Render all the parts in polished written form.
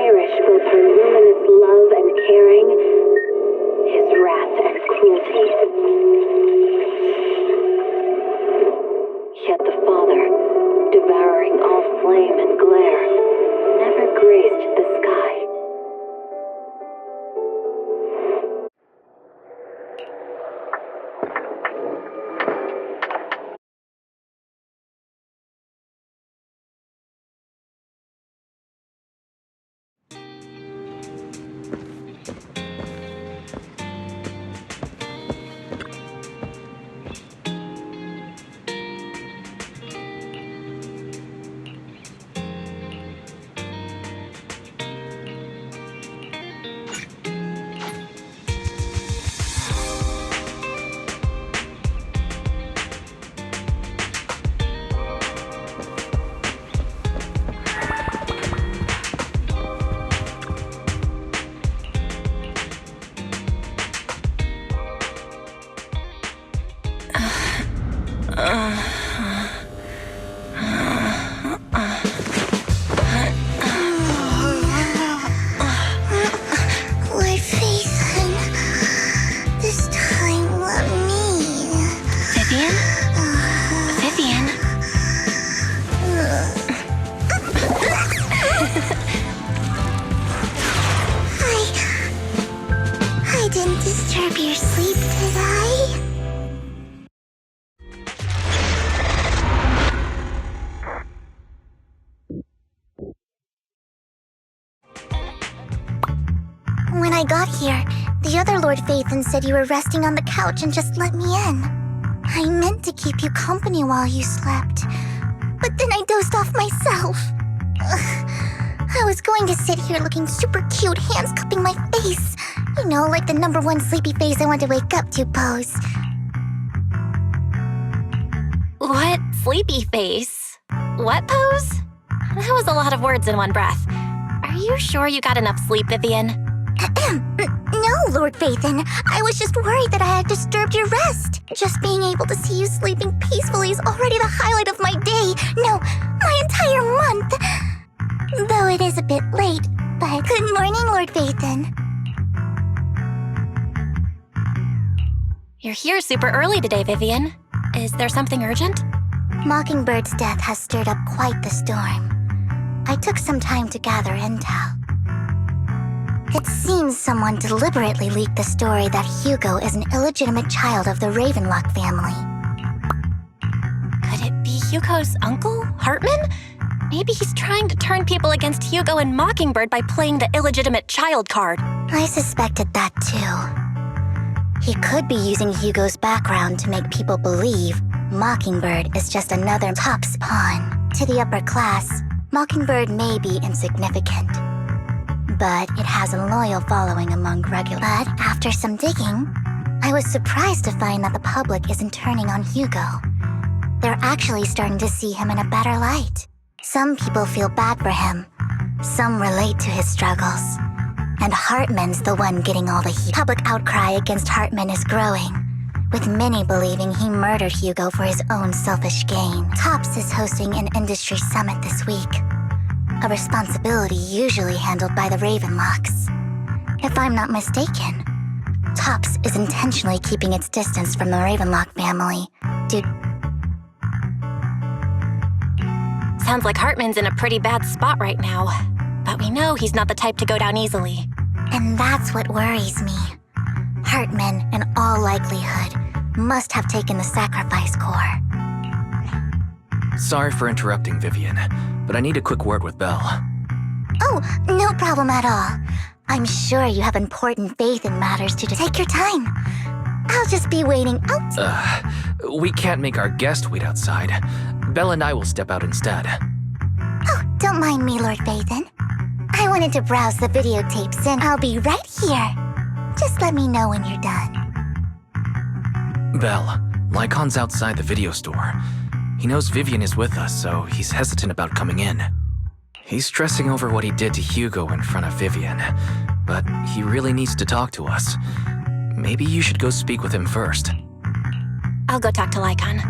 cherish both her luminous love and caring, his wrath and cruelty. Yet the Father, devouring all flame and glare, never graced the sky. Lord Phaethon, this time let me. Vivian? Vivian? I didn't disturb your sleep, did I? When I got here, the other Lord Phaethon said you were resting on the couch and just let me in. I meant to keep you company while you slept, but then I dozed off myself. Ugh. I was going to sit here looking super cute, hands cupping my face. You know, like the #1 sleepy face I want to wake up to pose. What? Sleepy face? What pose? That was a lot of words in one breath. Are you sure you got enough sleep, Vivian? No, Lord Phaethon. I was just worried that I had disturbed your rest. Just being able to see you sleeping peacefully is already the highlight of my day. No, my entire month. Though it is a bit late, but good morning, Lord Phaethon. You're here super early today, Vivian. Is there something urgent? Mockingbird's death has stirred up quite the storm. I took some time to gather intel. It seems someone deliberately leaked the story that Hugo is an illegitimate child of the Ravenlock family. Could it be Hugo's uncle, Hartman? Maybe he's trying to turn people against Hugo and Mockingbird by playing the illegitimate child card. I suspected that too. He could be using Hugo's background to make people believe Mockingbird is just another Top's pawn. To the upper class, Mockingbird may be insignificant, but it has a loyal following among regular. But after some digging, I was surprised to find that the public isn't turning on Hugo. They're actually starting to see him in a better light. Some people feel bad for him. Some relate to his struggles. And Hartman's the one getting all the heat. Public outcry against Hartman is growing, with many believing he murdered Hugo for his own selfish gain. Tops is hosting an industry summit this week, a responsibility usually handled by the Ravenlocks. If I'm not mistaken, Tops is intentionally keeping its distance from the Ravenlock family due... Sounds like Hartman's in a pretty bad spot right now. But we know he's not the type to go down easily. And that's what worries me. Hartman, in all likelihood, must have taken the sacrifice core. Sorry for interrupting, Vivian, but I need a quick word with Belle. Oh, no problem at all. I'm sure you have important faith in matters to take your time. I'll just be waiting out. We can't make our guest wait outside. Belle and I will step out instead. Oh, don't mind me, Lord Phaethon. I wanted to browse the videotapes and I'll be right here. Just let me know when you're done. Belle, Lycon's outside the video store. He knows Vivian is with us, so he's hesitant about coming in. He's stressing over what he did to Hugo in front of Vivian, but he really needs to talk to us. Maybe you should go speak with him first. I'll go talk to Lycon.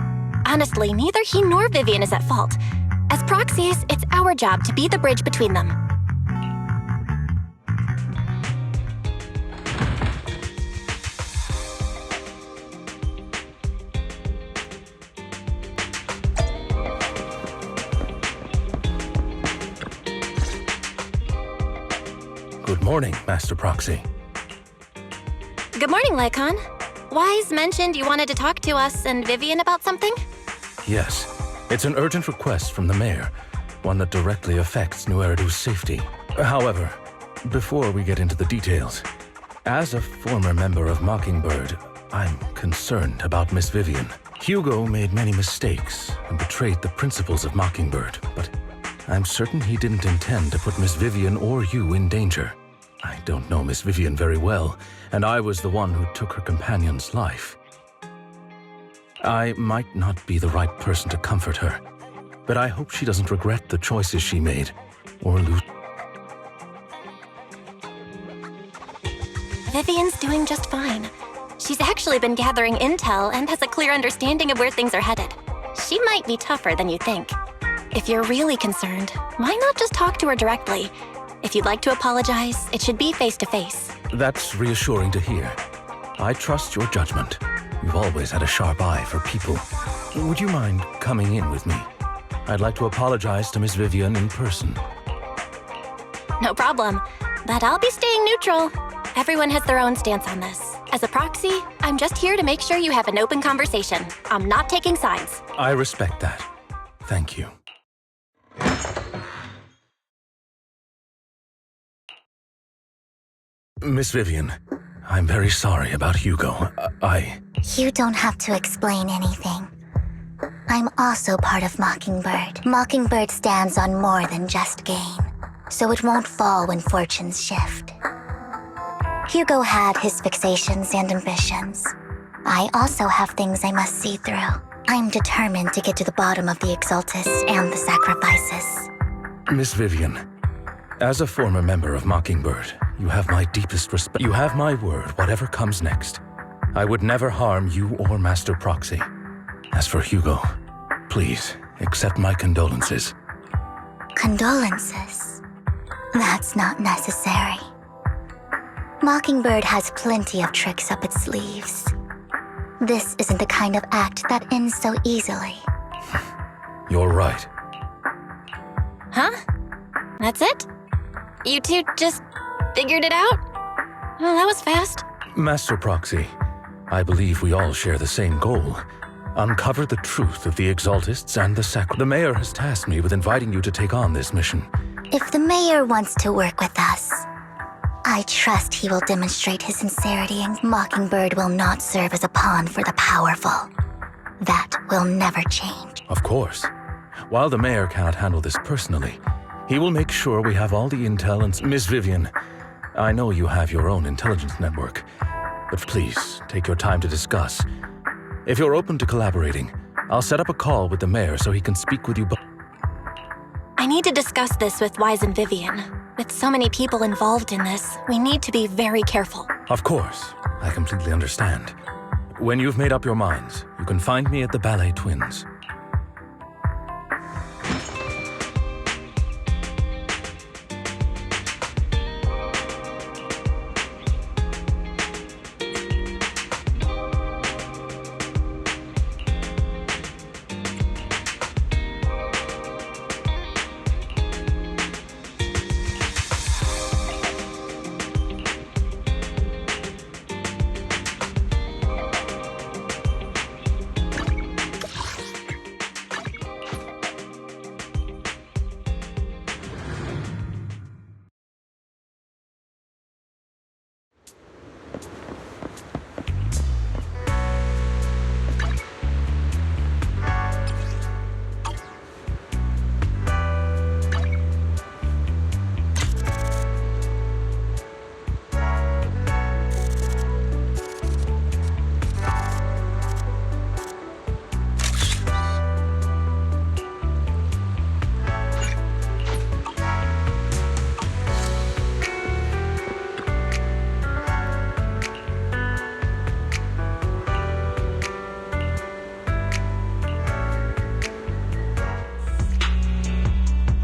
Honestly, neither he nor Vivian is at fault. As proxies, it's our job to be the bridge between them. Good morning, Master Proxy. Good morning, Lycon. Wise mentioned you wanted to talk to us and Vivian about something? Yes, it's an urgent request from the mayor, one that directly affects New Eridu's safety. However, before we get into the details, as a former member of Mockingbird, I'm concerned about Miss Vivian. Hugo made many mistakes and betrayed the principles of Mockingbird, but I'm certain he didn't intend to put Miss Vivian or you in danger. I don't know Miss Vivian very well, and I was the one who took her companion's life. I might not be the right person to comfort her, but I hope she doesn't regret the choices she made, or lose. Vivian's doing just fine. She's actually been gathering intel and has a clear understanding of where things are headed. She might be tougher than you think. If you're really concerned, why not just talk to her directly? If you'd like to apologize, it should be face-to-face. That's reassuring to hear. I trust your judgment. You've always had a sharp eye for people. Would you mind coming in with me? I'd like to apologize to Miss Vivian in person. No problem, but I'll be staying neutral. Everyone has their own stance on this. As a proxy, I'm just here to make sure you have an open conversation. I'm not taking sides. I respect that. Thank you. Miss Vivian, I'm very sorry about Hugo. You don't have to explain anything. I'm also part of Mockingbird. Mockingbird stands on more than just gain, so it won't fall when fortunes shift. Hugo had his fixations and ambitions. I also have things I must see through. I'm determined to get to the bottom of the Exaltus and the sacrifices. Miss Vivian, as a former member of Mockingbird, you have my deepest respect. You have my word, whatever comes next. I would never harm you or Master Proxy. As for Hugo, please accept my condolences. Condolences? That's not necessary. Mockingbird has plenty of tricks up its sleeves. This isn't the kind of act that ends so easily. You're right. Huh? That's it? You two just figured it out? Well, that was fast. Master Proxy, I believe we all share the same goal. Uncover the truth of the Exaltists and the Sacred. The mayor has tasked me with inviting you to take on this mission. If the mayor wants to work with us, I trust he will demonstrate his sincerity, and Mockingbird will not serve as a pawn for the powerful. That will never change. Of course. While the mayor cannot handle this personally, he will make sure we have all the intel and... Miss Vivian, I know you have your own intelligence network, but please take your time to discuss. If you're open to collaborating, I'll set up a call with the mayor so he can speak with you both. I need to discuss this with Wise and Vivian. With so many people involved in this, we need to be very careful. Of course, I completely understand. When you've made up your minds, you can find me at the Ballet Twins.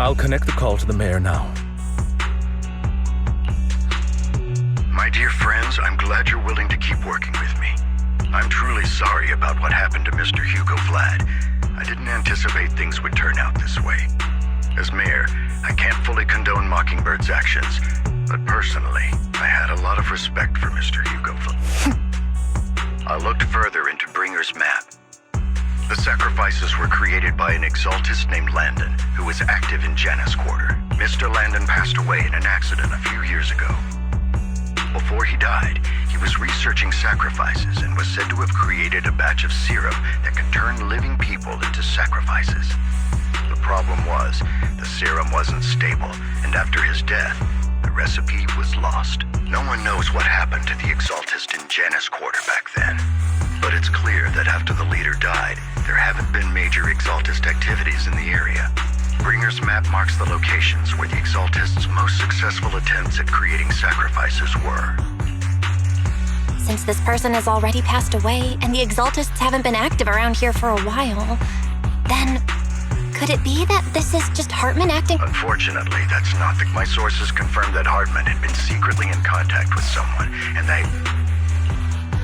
I'll connect the call to the mayor now. My dear friends, I'm glad you're willing to keep working with me. I'm truly sorry about what happened to Mr. Hugo Vlad. I didn't anticipate things would turn out this way. As mayor, I can't fully condone Mockingbird's actions, But personally, I had a lot of respect for Mr. Hugo. I looked further into Bringer's map. The sacrifices were created by an exaltist named Landon, who was active in Janus Quarter. Mr. Landon passed away in an accident a few years ago. Before he died, he was researching sacrifices and was said to have created a batch of serum that could turn living people into sacrifices. The problem was, the serum wasn't stable, and after his death, the recipe was lost. No one knows what happened to the exaltist in Janus Quarter back then. But it's clear that after the leader died, there haven't been major exaltist activities in the area. Bringer's map marks the locations where the exaltist's most successful attempts at creating sacrifices were. Since this person has already passed away and the exaltists haven't been active around here for a while, then could it be that this is just Hartman acting? Unfortunately, that's not my sources confirmed that Hartman had been secretly in contact with someone, and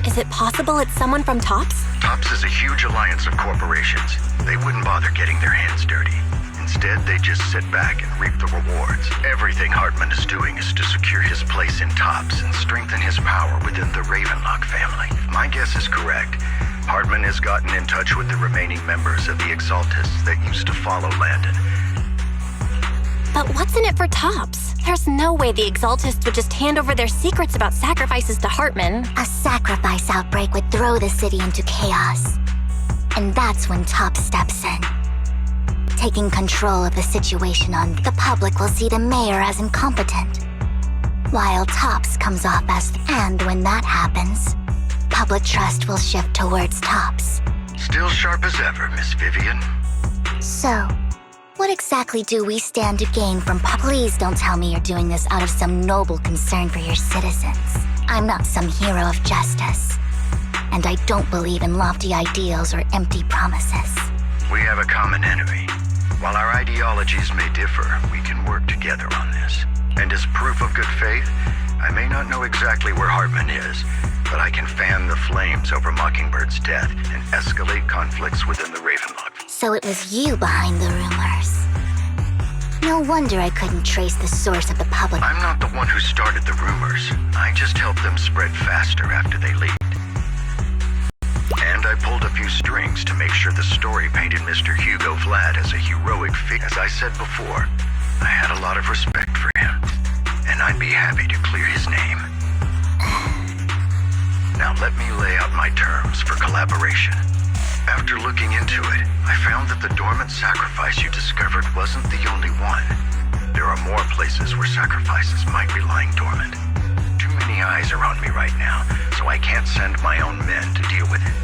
Is it possible it's someone from TOPS? TOPS is a huge alliance of corporations. They wouldn't bother getting their hands dirty. Instead, they just sit back and reap the rewards. Everything Hartman is doing is to secure his place in TOPS and strengthen his power within the Ravenlock family. If my guess is correct, Hartman has gotten in touch with the remaining members of the Exaltists that used to follow Landon. But what's in it for TOPS? There's no way the exaltists would just hand over their secrets about sacrifices to Hartman. A sacrifice outbreak would throw the city into chaos. And that's when TOPS steps in. Taking control of the situation the public will see the mayor as incompetent, while TOPS comes off as and when that happens, public trust will shift towards TOPS. Still sharp as ever, Miss Vivian. So, what exactly do we stand to gain from Please don't tell me you're doing this out of some noble concern for your citizens. I'm not some hero of justice, and I don't believe in lofty ideals or empty promises. We have a common enemy. While our ideologies may differ, we can work together on this. And as proof of good faith, I may not know exactly where Hartman is, but I can fan the flames over Mockingbird's death and escalate conflicts within the Ravenlock. So it was you behind the rumors. No wonder I couldn't trace the source of the public. I'm not the one who started the rumors. I just helped them spread faster after they leaked. And I pulled a few strings to make sure the story painted Mr. Hugo Vlad as a heroic figure. As I said before, I had a lot of respect for him, and I'd be happy to clear his name. Now let me lay out my terms for collaboration. After looking into it, I found that the dormant sacrifice you discovered wasn't the only one. There are more places where sacrifices might be lying dormant. Too many eyes are on me right now, so I can't send my own men to deal with it.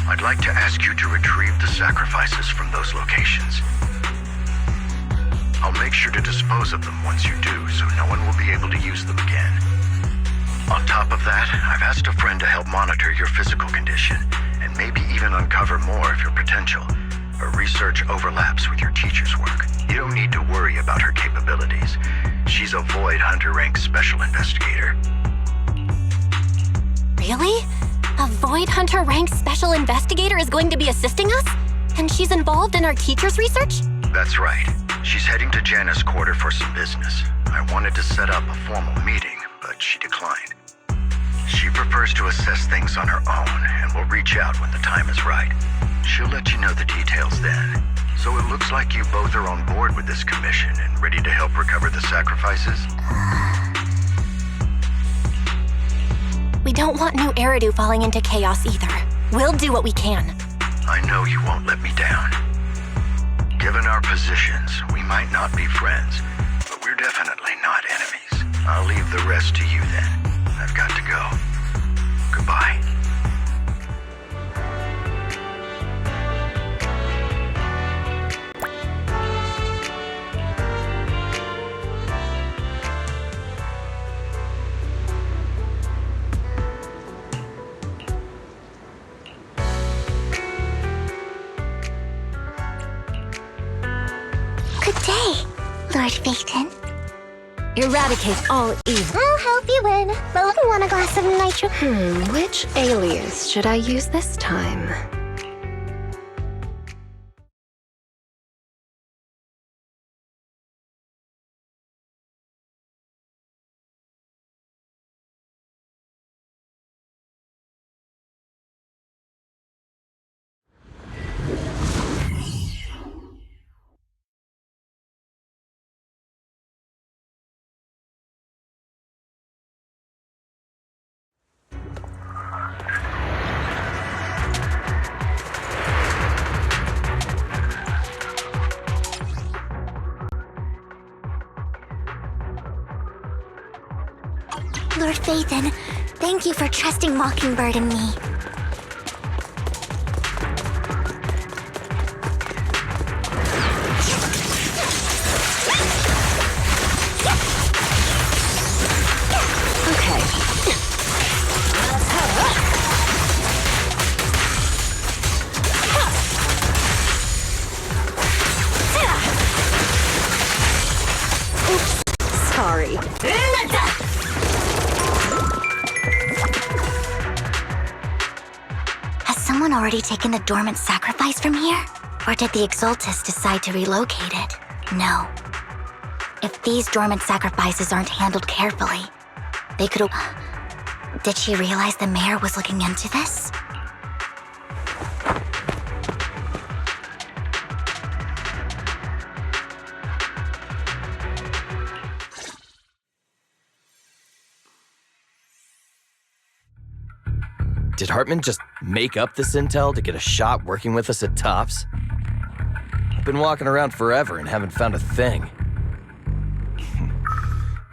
I'd like to ask you to retrieve the sacrifices from those locations. I'll make sure to dispose of them once you do, so no one will be able to use them again. On top of that, I've asked a friend to help monitor your physical condition, and maybe even uncover more of your potential. Her research overlaps with your teacher's work. You don't need to worry about her capabilities. She's a Void Hunter rank special investigator. Really? A Void Hunter rank special investigator is going to be assisting us? And she's involved in our teacher's research? That's right. She's heading to Janus Quarter for some business. I wanted to set up a formal meeting, but she declined. She prefers to assess things on her own, and will reach out when the time is right. She'll let you know the details then. So it looks like you both are on board with this commission and ready to help recover the sacrifices? We don't want New Eridu falling into chaos either. We'll do what we can. I know you won't let me down. Given our positions, we might not be friends, but we're definitely not enemies. I'll leave the rest to you then. I've got to go. Goodbye. Good day, Lord Phaeton. Eradicate all evil. I'll help you win. But want a glass of nitro? Which alias should I use this time? Lord Phaethon, thank you for trusting Mockingbird and me. Okay. Oops, sorry. Has someone already taken the dormant sacrifice from here? Or did the Exaltus decide to relocate it? No. If these dormant sacrifices aren't handled carefully, they could... Did she realize the mayor was looking into this? Did Hartman just make up this intel to get a shot working with us at Tops? I've been walking around forever and haven't found a thing.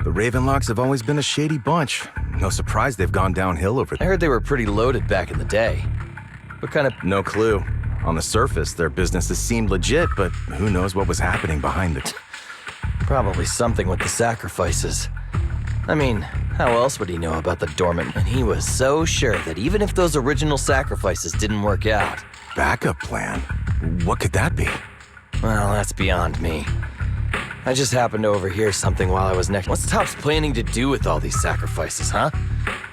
The Ravenlocks have always been a shady bunch. No surprise they've gone downhill over I there. heard they were pretty loaded back in the day. What kind of... No clue. On the surface, their businesses seemed legit, but who knows what was happening behind it. Probably something with the sacrifices. I mean, how else would he know about the dormant? And he was so sure that even if those original sacrifices didn't work out... Backup plan? What could that be? Well, that's beyond me. I just happened to overhear something while I was next. What's Tops planning to do with all these sacrifices, huh?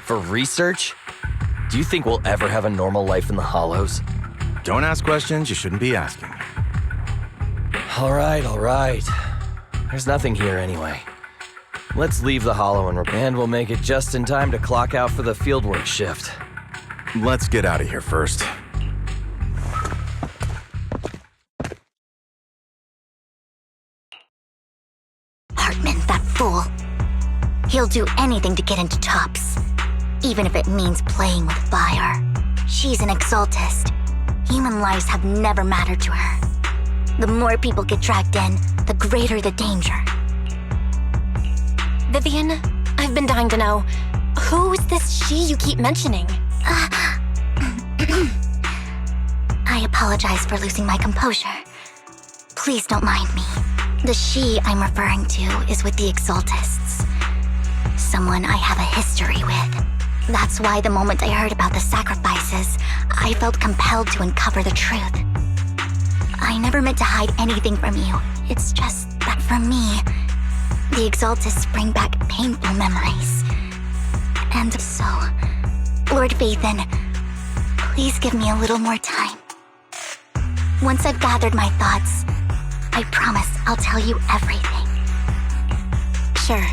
For research? Do you think we'll ever have a normal life in the Hollows? Don't ask questions you shouldn't be asking. All right. There's nothing here anyway. Let's leave the Hollow and we'll make it just in time to clock out for the fieldwork shift. Let's get out of here first. Hartman, that fool. He'll do anything to get into Tops, even if it means playing with fire. She's an Exaltist. Human lives have never mattered to her. The more people get dragged in, the greater the danger. Vivian, I've been dying to know, who is this she you keep mentioning? I apologize for losing my composure. Please don't mind me. The she I'm referring to is with the Exaltists. Someone I have a history with. That's why the moment I heard about the sacrifices, I felt compelled to uncover the truth. I never meant to hide anything from you. It's just that for me, the Exaltists bring back painful memories. And so, Lord Phaethon, please give me a little more time. Once I've gathered my thoughts, I promise I'll tell you everything. Sure,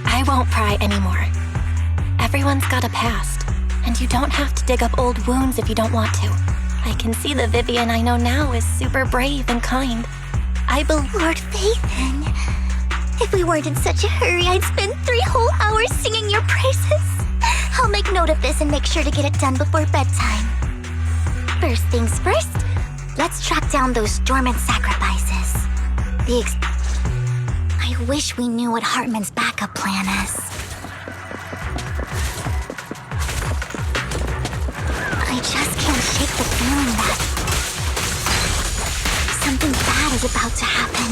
I won't pry anymore. Everyone's got a past, and you don't have to dig up old wounds if you don't want to. I can see the Vivian I know now is super brave and kind. I believe... Lord Phaethon, if we weren't in such a hurry, I'd spend 3 whole hours singing your praises. I'll make note of this and make sure to get it done before bedtime. First things first, let's track down those dormant sacrifices. I wish we knew what Hartman's backup plan is. I just can't shake the feeling that something bad is about to happen.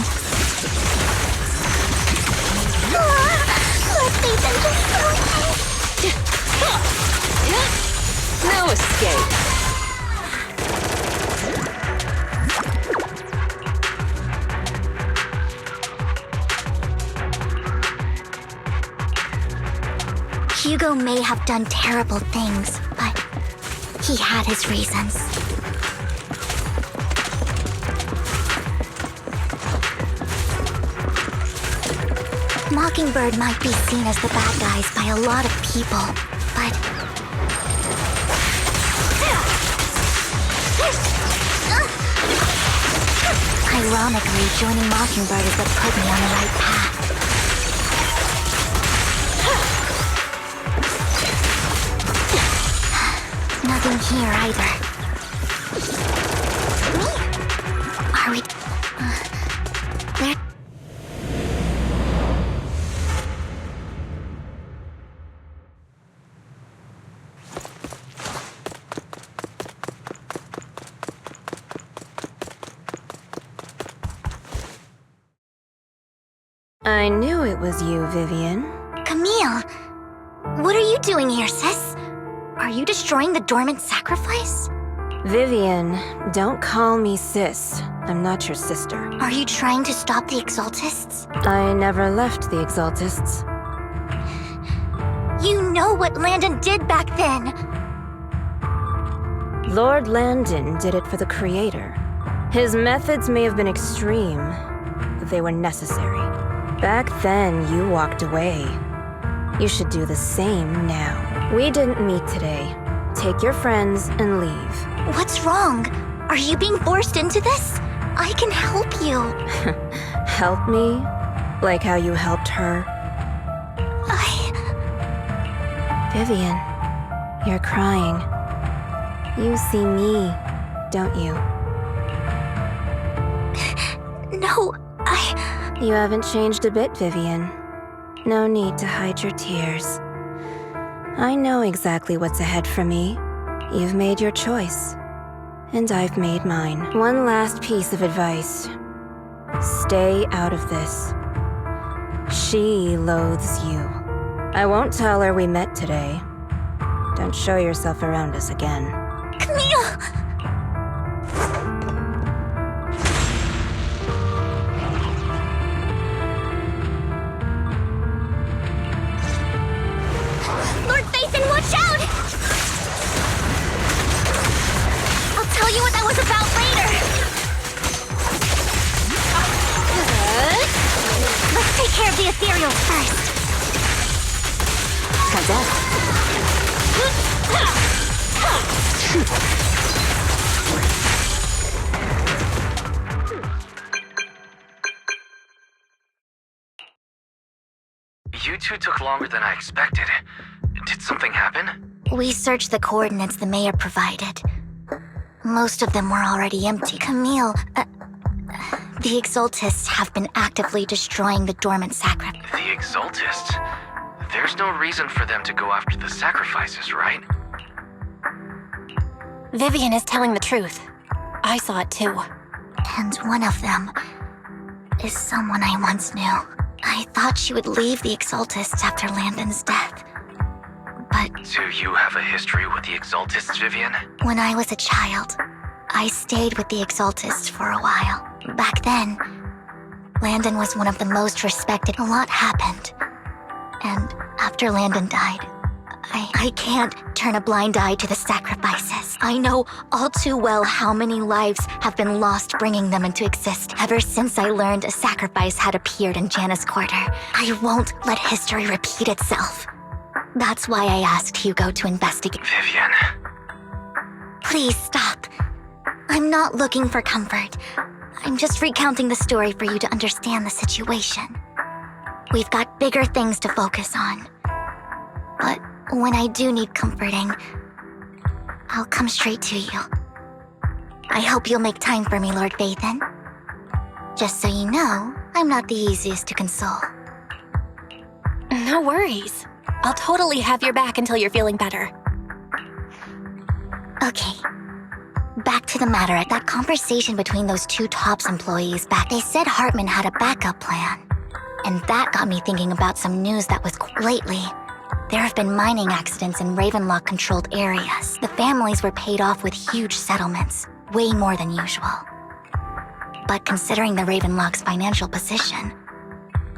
Lord Phaethon, just No escape. Hugo may have done terrible things, but he had his reasons. Mockingbird might be seen as the bad guys by a lot of people, but... Ironically, joining Mockingbird is what put me on the right path. Nothing here either. Me? Are we... There... I knew it was you, Vivian. Camille, what are you doing here, sis? Are you destroying the dormant sacrifice? Vivian, don't call me sis. I'm not your sister. Are you trying to stop the Exaltists? I never left the Exaltists. You know what Landon did back then. Lord Landon did it for the Creator. His methods may have been extreme, but they were necessary. Back then, you walked away. You should do the same now. We didn't meet today. Take your friends and leave. What's wrong? Are you being forced into this? I can help you. Help me? Like how you helped her? Vivian, you're crying. You see me, don't you? No, You haven't changed a bit, Vivian. No need to hide your tears. I know exactly what's ahead for me. You've made your choice. And I've made mine. One last piece of advice. Stay out of this. She loathes you. I won't tell her we met today. Don't show yourself around us again. Camille! Lord Phaethon, watch out! I'll tell you what that was about later. Let's take care of the ethereals first. You two took longer than I expected. Did something happen? We searched the coordinates the mayor provided. Most of them were already empty. Camille, the Exaltists have been actively destroying the dormant sacrifice. The Exaltists? There's no reason for them to go after the sacrifices, right? Vivian is telling the truth. I saw it too. And one of them is someone I once knew. I thought she would leave the Exaltists after Landon's death. But Do you have a history with the Exaltists, Vivian? when I was a child, I stayed with the Exaltists for a while. Back then, Landon was one of the most respected. A lot happened. And after Landon died, I can't turn a blind eye to the sacrifices. I know all too well how many lives have been lost bringing them into existence ever since I learned a sacrifice had appeared in Janus Quarter. I won't let history repeat itself. That's why I asked Hugo to investigate. Vivian. Please stop. I'm not looking for comfort. I'm just recounting the story for you to understand the situation. We've got bigger things to focus on. But when I do need comforting, I'll come straight to you. I hope you'll make time for me, Lord Phaethon. Just so you know, I'm not the easiest to console. No worries. I'll totally have your back until you're feeling better. Okay. Back to the matter. At that conversation between those two TOPS employees back, they said Hartman had a backup plan. And that got me thinking about some news that was lately. There have been mining accidents in Ravenlock-controlled areas. The families were paid off with huge settlements, way more than usual. But considering the Ravenlock's financial position,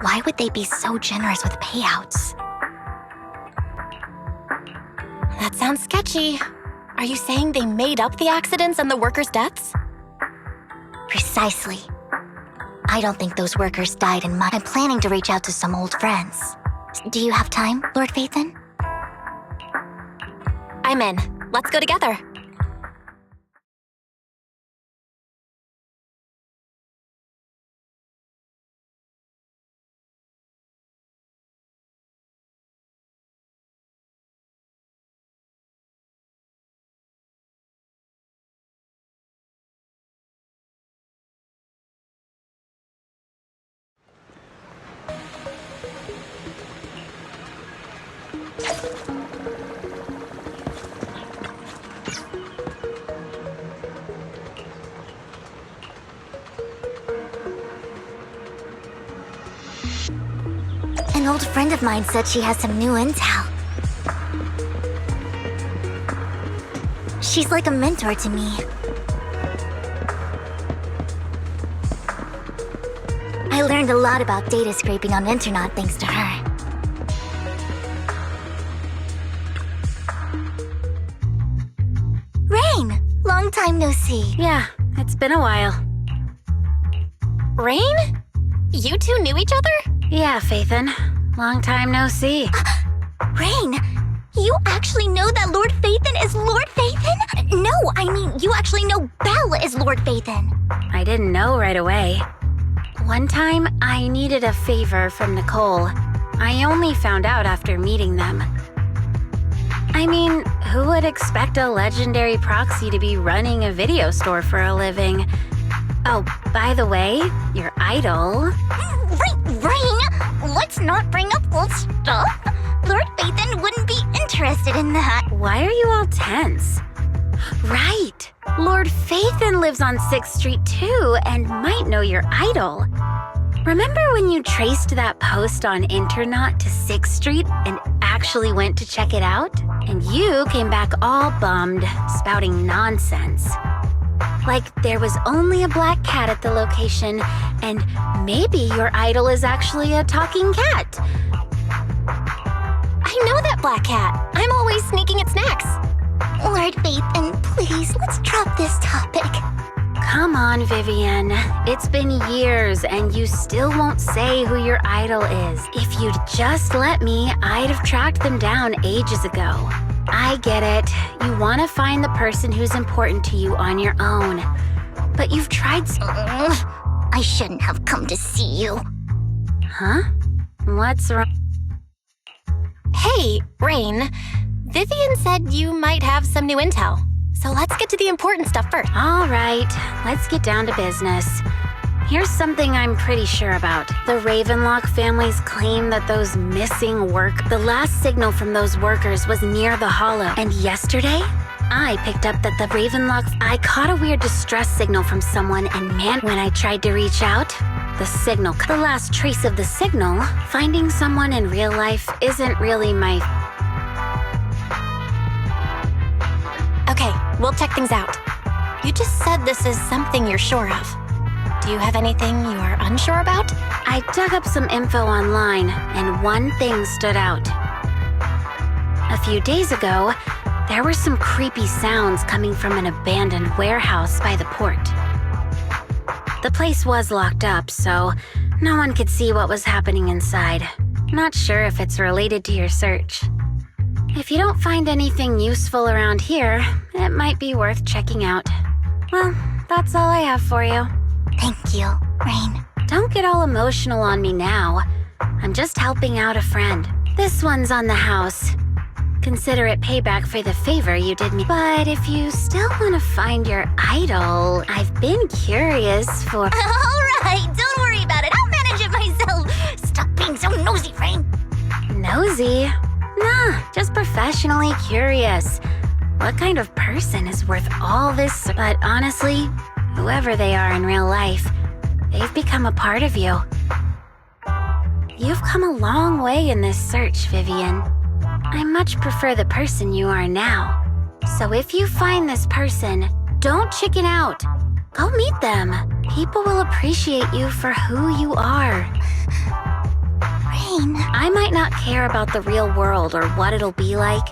why would they be so generous with payouts? That sounds sketchy. Are you saying they made up the accidents and the workers' deaths? Precisely. I don't think those workers died in mine. I'm planning to reach out to some old friends. Do you have time, Lord Phaethon? I'm in. Let's go together. An old friend of mine said she has some new intel. She's like a mentor to me. I learned a lot about data scraping on the internet thanks to her. Rain! Long time no see. Yeah, it's been a while. Rain? You two knew each other? Yeah, Phaethon. Long time no see. Rain! You actually know that Lord Phaethon is Lord Phaethon? No, I mean, you actually know Belle is Lord Phaethon. I didn't know right away. One time, I needed a favor from Nicole. I only found out after meeting them. I mean, who would expect a legendary proxy to be running a video store for a living? Oh, by the way, your idol... Rain! Let's not bring up old stuff. Lord Phaethon wouldn't be interested in that. Why are you all tense? Right! Lord Phaethon lives on 6th Street too, and might know your idol. Remember when you traced that post on Internet to 6th Street and actually went to check it out? And you came back all bummed, spouting nonsense. Like there was only a black cat at the location, and maybe your idol is actually a talking cat. I know that black cat. I'm always sneaking at snacks. Lord Phaethon, please, let's drop this topic. Come on, Vivian. It's been years and you still won't say who your idol is. If you'd just let me, I'd have tracked them down ages ago. I get it. You want to find the person who's important to you on your own. But you've tried I shouldn't have come to see you. Huh? What's wrong? Hey, Rain. Vivian said you might have some new intel. So let's get to the important stuff first. All right, let's get down to business. Here's something I'm pretty sure about. The Ravenlock families claim that those missing the last signal from those workers was near the Hollow. And yesterday, I picked up that the Ravenlock... I caught a weird distress signal from someone, and man, when I tried to reach out, the signal... The last trace of the signal, finding someone in real life isn't really my... Okay, we'll check things out. You just said this is something you're sure of. Do you have anything you're unsure about? I dug up some info online, and one thing stood out. A few days ago, there were some creepy sounds coming from an abandoned warehouse by the port. The place was locked up, so no one could see what was happening inside. Not sure if it's related to your search. If you don't find anything useful around here, it might be worth checking out. Well, that's all I have for you. Thank you, Rain. Don't get all emotional on me now. I'm just helping out a friend. This one's on the house. Consider it payback for the favor you did me. But if you still want to find your idol, I've been curious for... All right, don't worry about it. I'll manage it myself. Stop being so nosy, Rain. Nosy? Nah, just professionally curious. What kind of person is worth all this? But honestly, whoever they are in real life, they've become a part of you. You've come a long way in this search, Vivian. I much prefer the person you are now. So if you find this person, don't chicken out. Go meet them. People will appreciate you for who you are. Rain. I might not care about the real world or what it'll be like,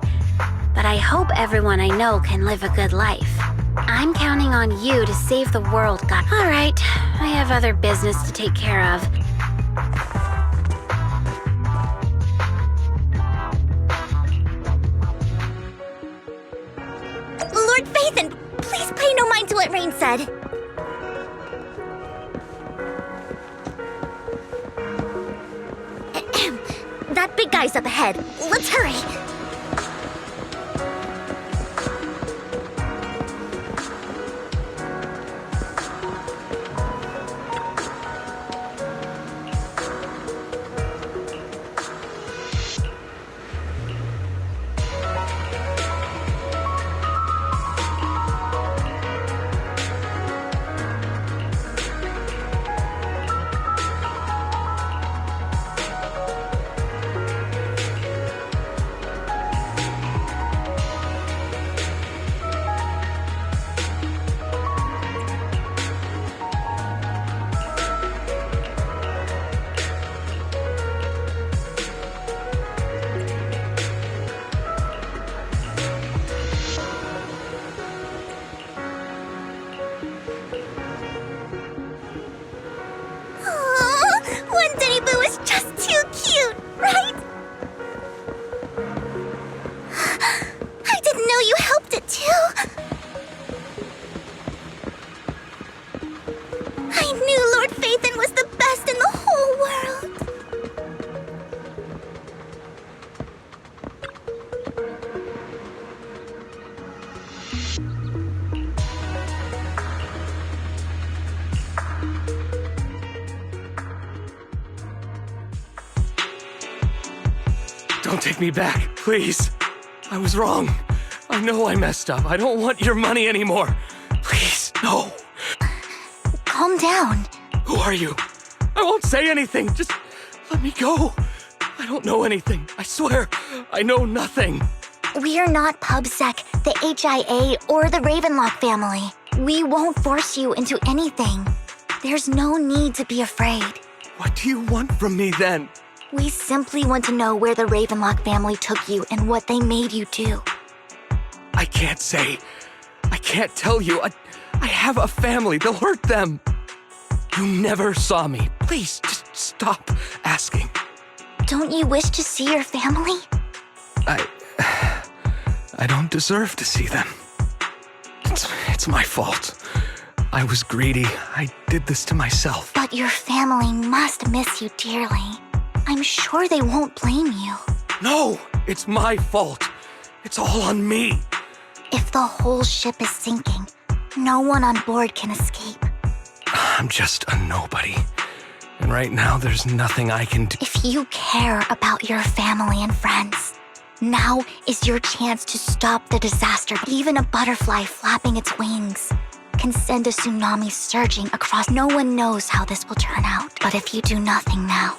but I hope everyone I know can live a good life. I'm counting on you to save the world, God. All right, I have other business to take care of. Lord Phaethon, please pay no mind to what Rain said. That big guy's up ahead. Let's hurry. Don't take me back, please. I was wrong. I know I messed up. I don't want your money anymore. Please, no. Calm down. Who are you? I won't say anything. Just let me go. I don't know anything. I swear, I know nothing. We are not PubSec, the HIA, or the Ravenlock family. We won't force you into anything. There's no need to be afraid. What do you want from me then? We simply want to know where the Ravenlock family took you and what they made you do. I can't say. I can't tell you. I have a family. They'll hurt them. You never saw me. Please, just stop asking. Don't you wish to see your family? I don't deserve to see them. It's my fault. I was greedy. I did this to myself. But your family must miss you dearly. I'm sure they won't blame you. No, it's my fault. It's all on me. If the whole ship is sinking, no one on board can escape. I'm just a nobody. And right now, there's nothing I can do. If you care about your family and friends, now is your chance to stop the disaster. Even a butterfly flapping its wings can send a tsunami surging across. No one knows how this will turn out. But if you do nothing now,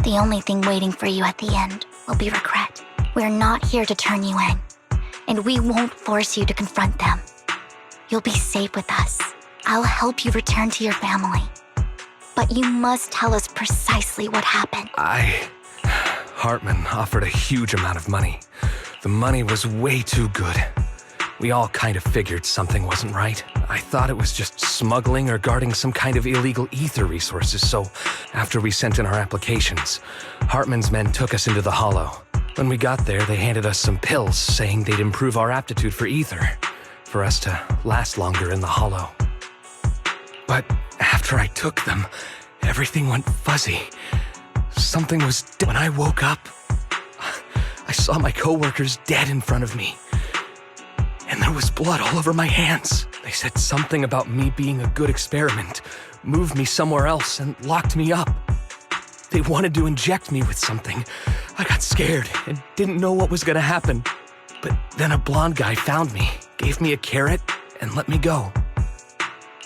the only thing waiting for you at the end will be regret. We're not here to turn you in, and we won't force you to confront them. You'll be safe with us. I'll help you return to your family. But you must tell us precisely what happened. Hartman offered a huge amount of money. The money was way too good. We all kind of figured something wasn't right. I thought it was just smuggling or guarding some kind of illegal ether resources, so after we sent in our applications, Hartman's men took us into the Hollow. When we got there, they handed us some pills saying they'd improve our aptitude for ether, for us to last longer in the Hollow. But after I took them, everything went fuzzy. Something was when I woke up, I saw my coworkers dead in front of me. And there was blood all over my hands. They said something about me being a good experiment, moved me somewhere else, and locked me up. They wanted to inject me with something. I got scared and didn't know what was gonna happen. But then a blonde guy found me, gave me a carrot, and let me go.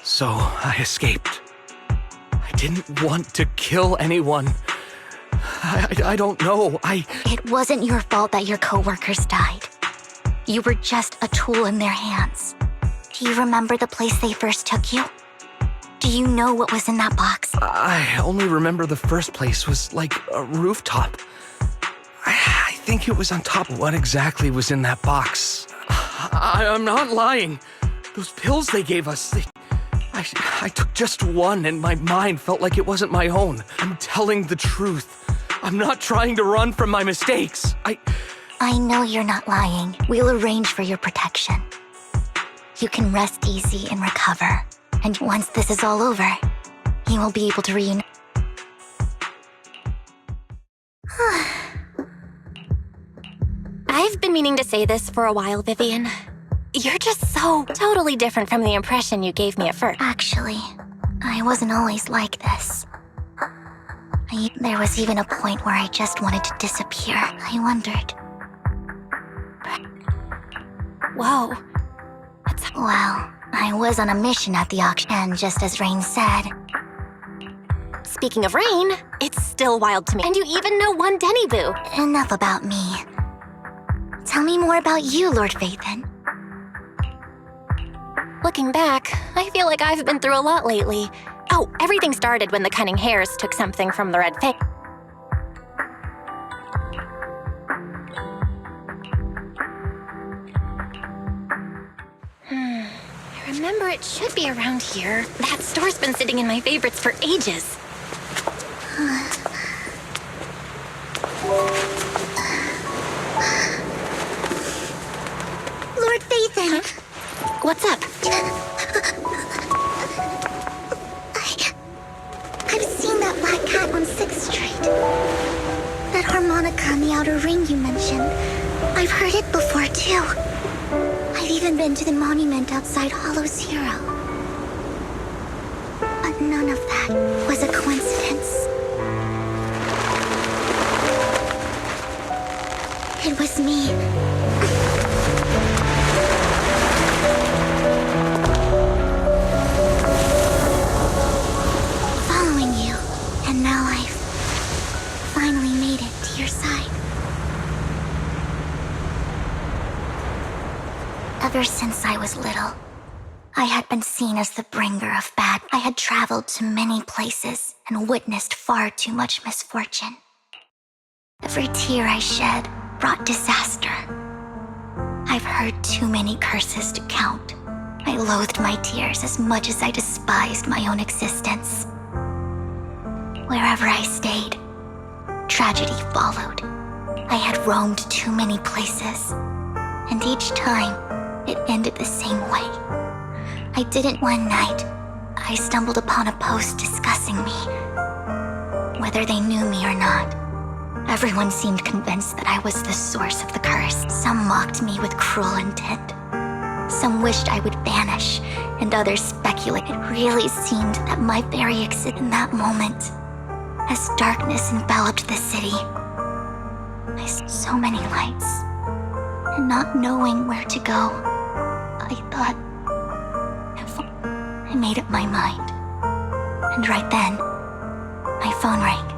So I escaped. I didn't want to kill anyone. I don't know. It wasn't your fault that your coworkers died. You were just a tool in their hands. Do you remember the place they first took you? Do you know what was in that box? I only remember the first place was like a rooftop. I think it was on top. What exactly was in that box? I'm not lying. Those pills they gave us, I took just one and my mind felt like it wasn't my own. I'm telling the truth. I'm not trying to run from my mistakes. I know you're not lying. We'll arrange for your protection. You can rest easy and recover. And once this is all over, you will be able to reunite. I've been meaning to say this for a while, Vivian. You're just so totally different from the impression you gave me at first. Actually, I wasn't always like this. There was even a point where I just wanted to disappear. I wondered. Whoa. Well, I was on a mission at the auction, and just as Rain said... Speaking of Rain, it's still wild to me. And you even know one Denny Boo. Enough about me. Tell me more about you, Lord Phaethon. Looking back, I feel like I've been through a lot lately. Oh, everything started when the Cunning Hares took something from the Red Fang. I remember it should be around here. That store's been sitting in my favorites for ages. Lord Phaethon! Huh? What's up? I've seen that black cat on 6th Street. That harmonica in the outer ring you mentioned. I've heard it before, too. I've even been to the monument outside Hollow Zero. But none of that was a coincidence. It was me. Following you. And now I've finally made it to your side. Ever since I was little, I had been seen as the bringer of bad. I had traveled to many places and witnessed far too much misfortune. Every tear I shed brought disaster. I've heard too many curses to count. I loathed my tears as much as I despised my own existence. Wherever I stayed, tragedy followed. I had roamed too many places, and each time, it ended the same way. I didn't. One night, I stumbled upon a post discussing me, whether they knew me or not. Everyone seemed convinced that I was the source of the curse. Some mocked me with cruel intent. Some wished I would vanish, and others speculated. It really seemed that my very existence in that moment, as darkness enveloped the city, I saw so many lights, and not knowing where to go, I thought, I made up my mind. And right then, my phone rang.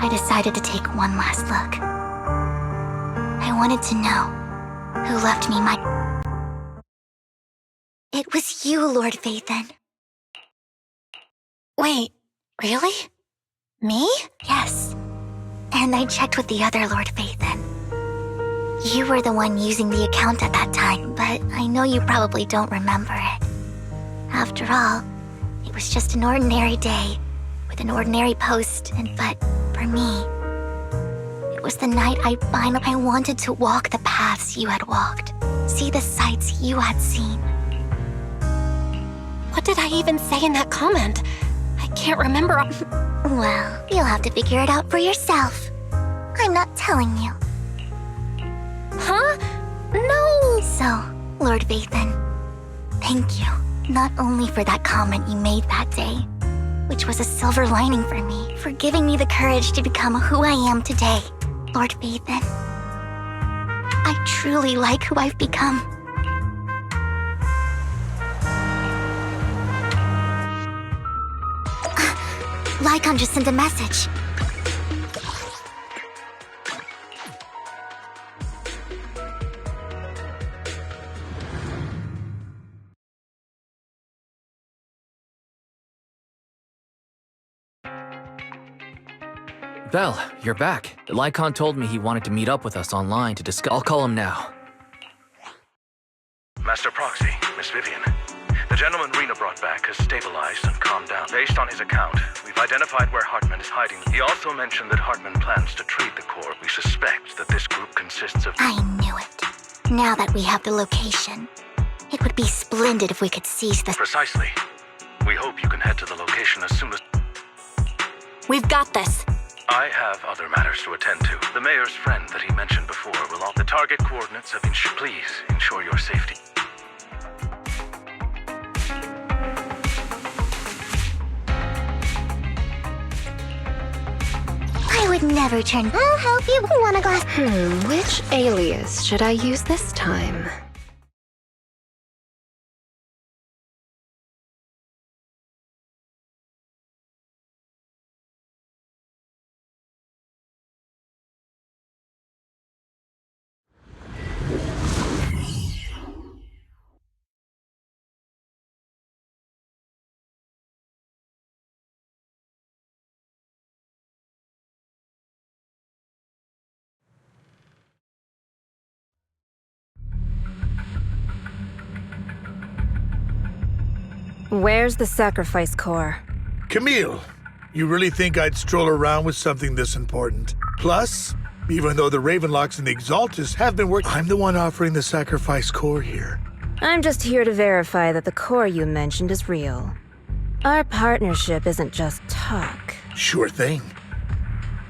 I decided to take one last look. I wanted to know who left me my... It was you, Lord Vathan. Wait, really? Me? Yes. And I checked with the other Lord Vathan. You were the one using the account at that time, but I know you probably don't remember it. After all, it was just an ordinary day with an ordinary post, but for me, it was the night I wanted to walk the paths you had walked, see the sights you had seen. What did I even say in that comment? I can't remember. Well, you'll have to figure it out for yourself. I'm not telling you. Huh? No! So, Lord Vathan, thank you. Not only for that comment you made that day, which was a silver lining for me, for giving me the courage to become who I am today, Lord Vathan. I truly like who I've become. Lycon just sent a message. Belle, you're back. Lycon told me he wanted to meet up with us online to discuss. I'll call him now. Master Proxy, Miss Vivian. The gentleman Rena brought back has stabilized and calmed down. Based on his account, we've identified where Hartman is hiding. He also mentioned that Hartman plans to trade the core. We suspect that this group consists of... I knew it. Now that we have the location, it would be splendid if we could seize the... Precisely. We hope you can head to the location as soon as... We've got this. I have other matters to attend to. The mayor's friend that he mentioned before will all... The target coordinates have been... Please ensure your safety. I would never turn... I'll help you. Want a glass? Which alias should I use this time? Where's the sacrifice core? Camille, you really think I'd stroll around with something this important? Plus, even though the Ravenlocks and the Exaltus have been working, I'm the one offering the sacrifice core here. I'm just here to verify that the core you mentioned is real. Our partnership isn't just talk. Sure thing.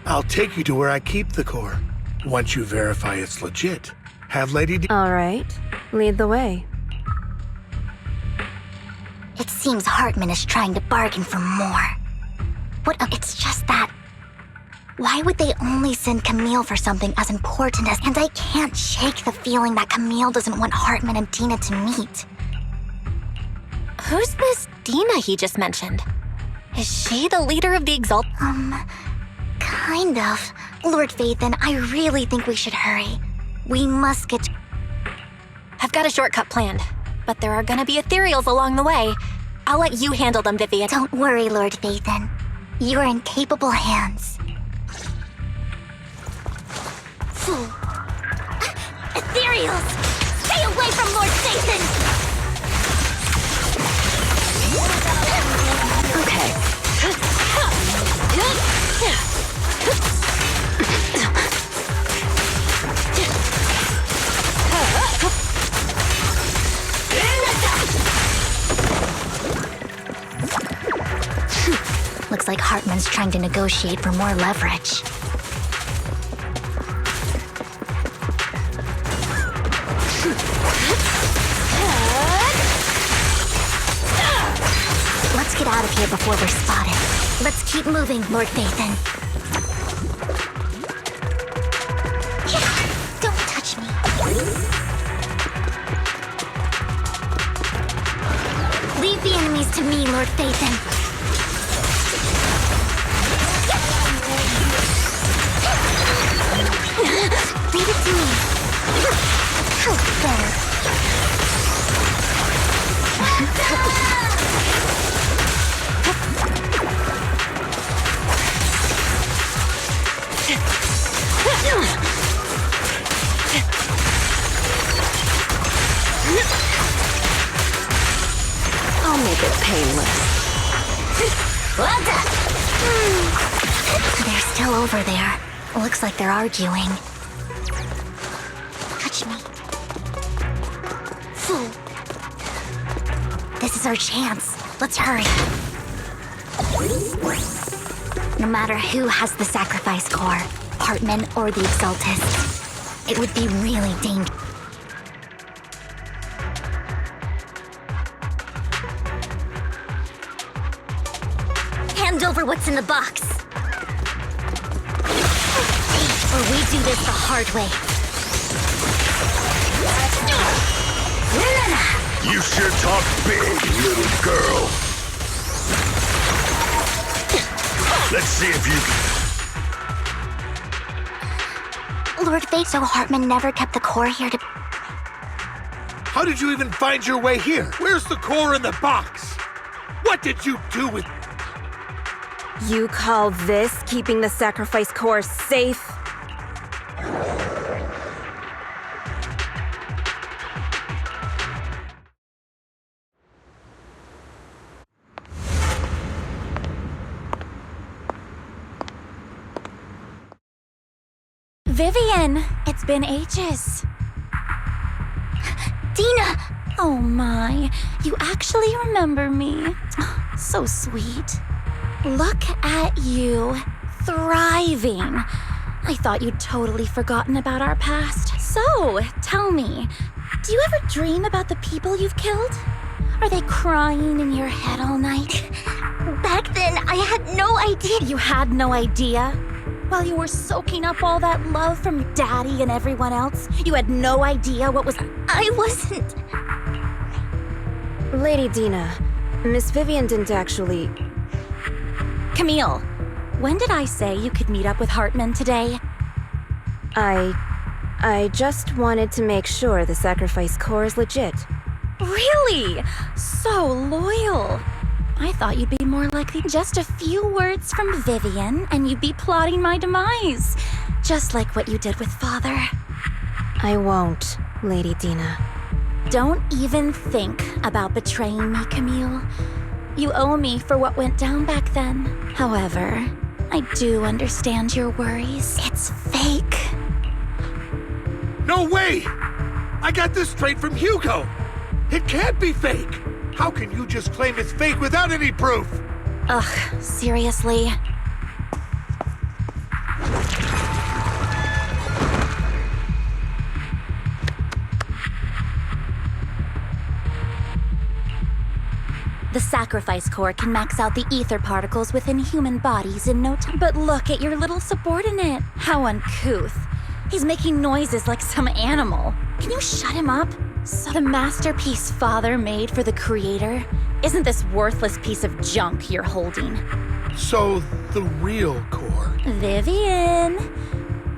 I'll take you to where I keep the core. Once you verify it's legit, have Lady D... All right, lead the way. It seems Hartman is trying to bargain for more. What? It's just that... Why would they only send Camille for something as important as... And I can't shake the feeling that Camille doesn't want Hartman and Dina to meet. Who's this Dina he just mentioned? Is she the leader of the Exalt? Kind of. Lord Phaethon, I really think we should hurry. We must get... I've got a shortcut planned, but there are gonna be ethereals along the way. I'll let you handle them, Vivian. Don't worry, Lord Phaethon. You're in capable hands. Ethereals! Stay away from Lord Phaethon! Okay. Looks like Hartman's trying to negotiate for more leverage. Let's get out of here before we're spotted. Let's keep moving, Lord Phaethon. Yeah, don't touch me. Leave the enemies to me, Lord Phaethon. Leave it to me. How better. I'll make it painless. Well done. They're still over there. Looks like they're arguing. Touch me. Fool. This is our chance. Let's hurry. No matter who has the sacrifice core, Hartman or the Exaltists, it would be really dangerous. Hand over what's in the box. Or we do this the hard way. You sure talk big, little girl. Let's see if you can... Lord Fate, so Hartman never kept the core here to... How did you even find your way here? Where's the core in the box? What did you do with... You call this keeping the sacrifice core safe? Vivian, it's been ages. Dina! Oh my, you actually remember me. So sweet. Look at you, thriving. I thought you'd totally forgotten about our past. So, tell me, do you ever dream about the people you've killed? Are they crying in your head all night? Back then, I had no idea. You had no idea? While you were soaking up all that love from Daddy and everyone else, you had no idea what was... I wasn't... Lady Dina, Miss Vivian didn't actually... Camille, when did I say you could meet up with Hartman today? I just wanted to make sure the sacrifice core is legit. Really? So loyal. I thought you'd be more likely just a few words from Vivian and you'd be plotting my demise. Just like what you did with Father. I won't, Lady Dina. Don't even think about betraying me, Camille. You owe me for what went down back then. However, I do understand your worries. It's fake. No way! I got this straight from Hugo. It can't be fake. How can you just claim it's fake without any proof? Ugh, seriously? The sacrifice core can max out the ether particles within human bodies in no time. But look at your little subordinate. How uncouth. He's making noises like some animal. Can you shut him up? So the masterpiece Father made for the creator isn't this worthless piece of junk you're holding. So, the real core. Vivian,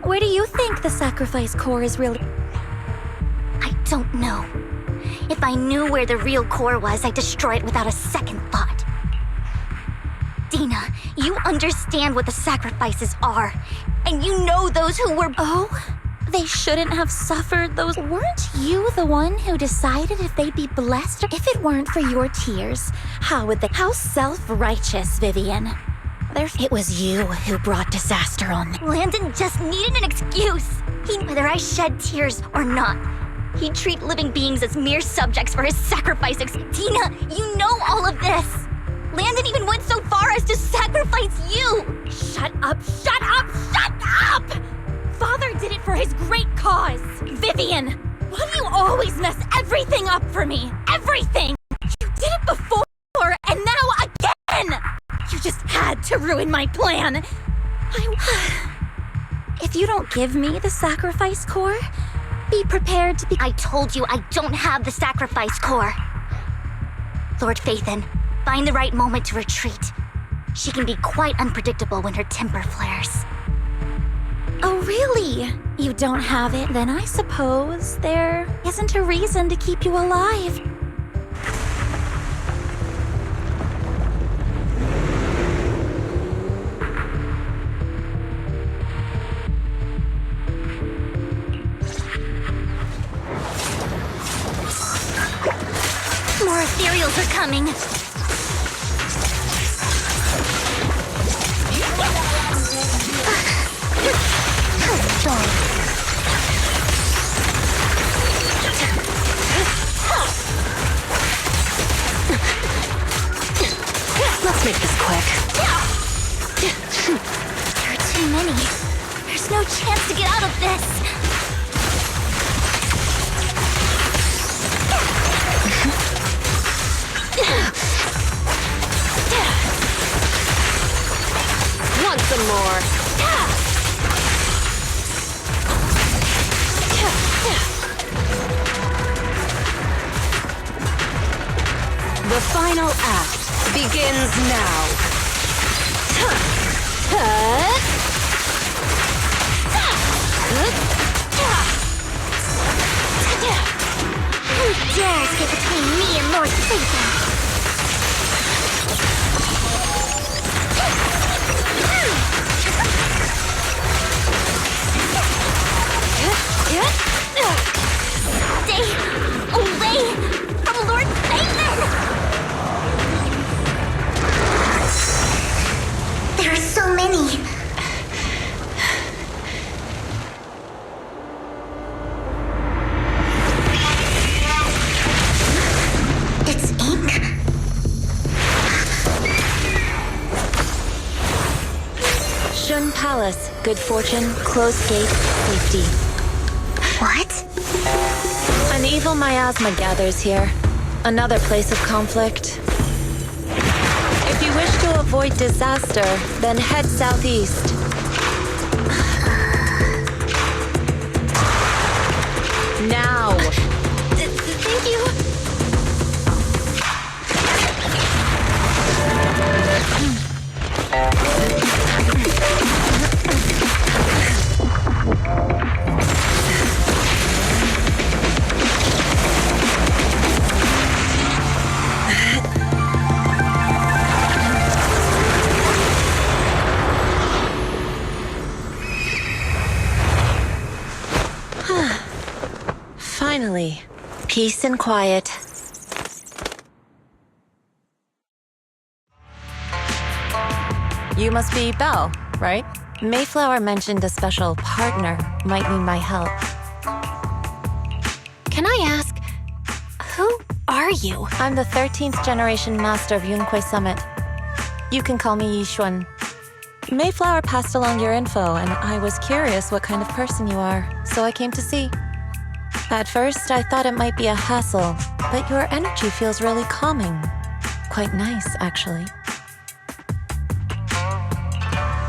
where do you think the sacrifice core is really? I don't know. If I knew where the real core was, I'd destroy it without a second thought. Dina, you understand what the sacrifices are, and you know those who were— Oh, they shouldn't have suffered those— Weren't you the one who decided if they'd be blessed? If it weren't for your tears, how would they— How self-righteous, Vivian. It was you who brought disaster on me. Landon just needed an excuse. Whether I shed tears or not, he'd treat living beings as mere subjects for his sacrifice. Dina, you know all of this. Landon even went so far as to sacrifice you. Shut up, shut up, shut up! Father did it for his great cause. Vivian, why do you always mess everything up for me? Everything! You did it before, and now again! You just had to ruin my plan. If you don't give me the sacrifice core, be prepared to be— I told you I don't have the sacrifice core. Lord Phaethon, find the right moment to retreat. She can be quite unpredictable when her temper flares. Oh, really? You don't have it? Then I suppose there isn't a reason to keep you alive. More ethereals are coming. Let's make this quick. There are too many. There's no chance to get out of this. Want some more? The final act begins now. Who dares get between me and Lord Phaethon? Stay away from Lord Phaethon! There are so many. It's ink? Shun Palace, good fortune, closed gate, safety. What? An evil miasma gathers here. Another place of conflict. If you wish to avoid disaster, then head southeast. Now! Thank you. Finally, peace and quiet. You must be Belle, right? Mayflower mentioned a special partner might need my help. Can I ask, who are you? I'm the 13th generation master of Yunque Summit. You can call me Yixuan. Mayflower passed along your info, and I was curious what kind of person you are, so I came to see. At first, I thought it might be a hassle, but your energy feels really calming. quite nice, actually.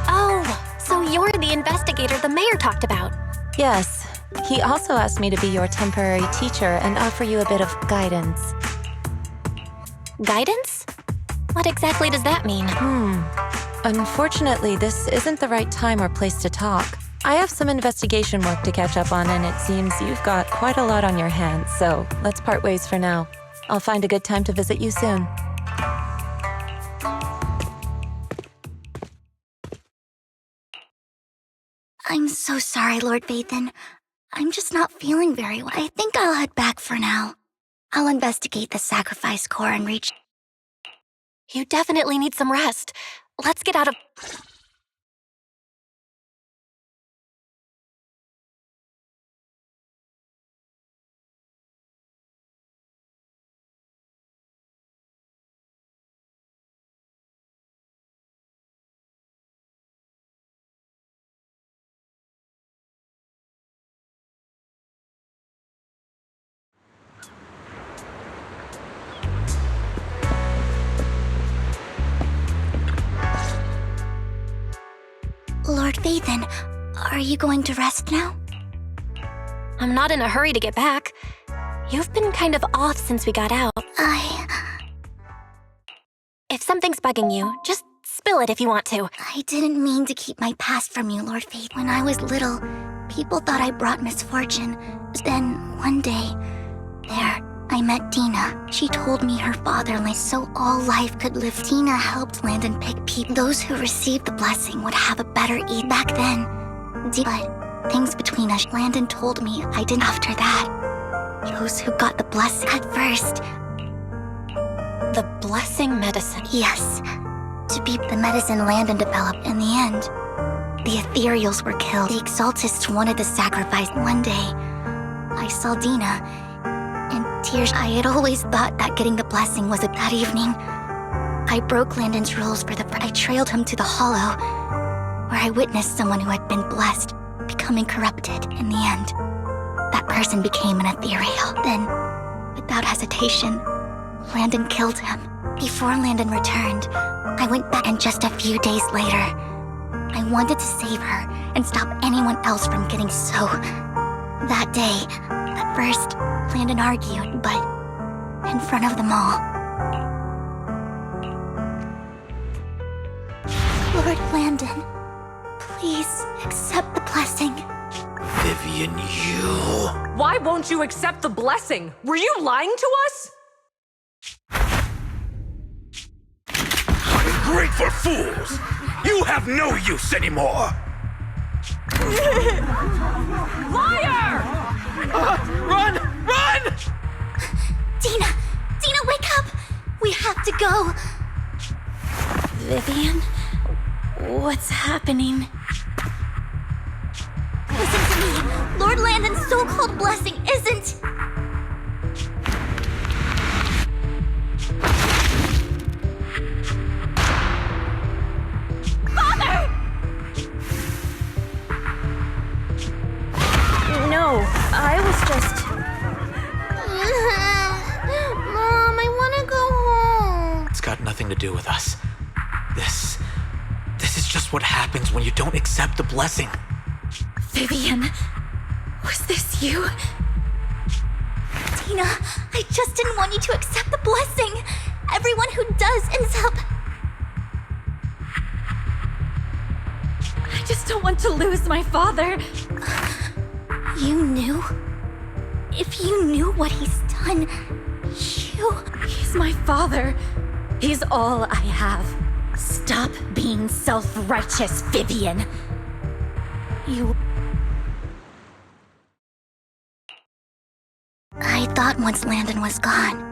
Oh, so you're the investigator the mayor talked about. Yes. He also asked me to be your temporary teacher and offer you a bit of guidance. Guidance? What exactly does that mean? Unfortunately, this isn't the right time or place to talk. I have some investigation work to catch up on, and it seems you've got quite a lot on your hands, so let's part ways for now. I'll find a good time to visit you soon. I'm so sorry, Lord Vathan. I'm just not feeling very well. I think I'll head back for now. I'll investigate the sacrifice core and reach... You definitely need some rest. Let's get out of... Lord Vathan, are you going to rest now? I'm not in a hurry to get back. You've been kind of off since we got out. If something's bugging you, just spill it if you want to. I didn't mean to keep my past from you, Lord Vathan. When I was little, people thought I brought misfortune. Then, one day, I met Dina. She told me her father lay so all life could live. Dina helped Landon pick people. Those who received the blessing would have a better eat. Back then, but things between us. Landon told me I didn't. After that, those who got the blessing at first. The blessing medicine? Yes. To be the medicine Landon developed in the end. The Ethereals were killed. The Exaltists wanted the sacrifice. One day, I saw Dina. In tears, I had always thought that getting the blessing was that evening. I broke Landon's rules for I trailed him to the Hollow, where I witnessed someone who had been blessed, becoming corrupted in the end. That person became an Ethereal. Then, without hesitation, Landon killed him. Before Landon returned, I went back, and just a few days later, I wanted to save her and stop anyone else from getting so. That day, at first, Landon argued, but in front of them all. Lord Landon, please accept the blessing. Vivian, you... Why won't you accept the blessing? Were you lying to us? Ungrateful fools! You have no use anymore! Liar! Run! Run! Dina! Dina, wake up! We have to go! Vivian? What's happening? Listen to me! Lord Landon's so-called blessing isn't... Father! No, I was just... Mom, I want to go home. It's got nothing to do with us. This is just what happens when you don't accept the blessing. Vivian, was this you? Dina, I just didn't want you to accept the blessing. Everyone who does ends up... I just don't want to lose my father. You knew? If you knew what he's done, He's my father. He's all I have. Stop being self-righteous, Vivian. I thought once Landon was gone,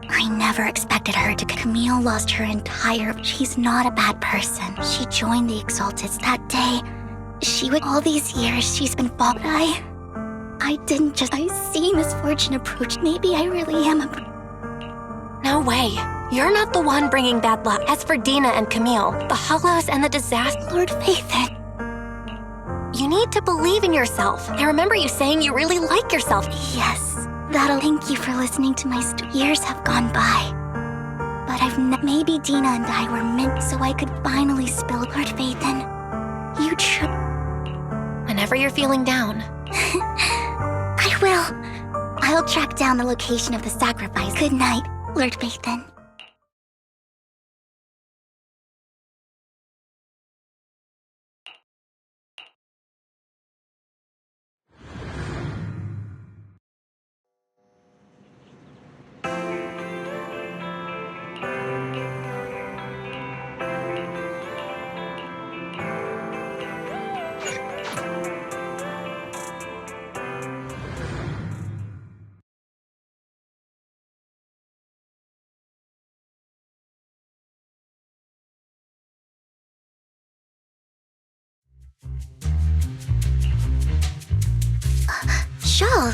I never expected her to... Camille lost her entire... She's not a bad person. She joined the Exaltists that day. All these years, she's been fought. I didn't just... I see misfortune approach. Maybe I really am a... No way. You're not the one bringing bad luck. As for Dina and Camille, the Hollows and the disaster... Lord Vathan. You need to believe in yourself. I remember you saying you really like yourself. Yes. Thank you for listening to my years have gone by. But I Maybe Dina and I were meant so I could finally spill Lord Phaethon. You Whenever you're feeling down. I will. I'll track down the location of the sacrifice. Good night, Lord Phaethon. Shawl,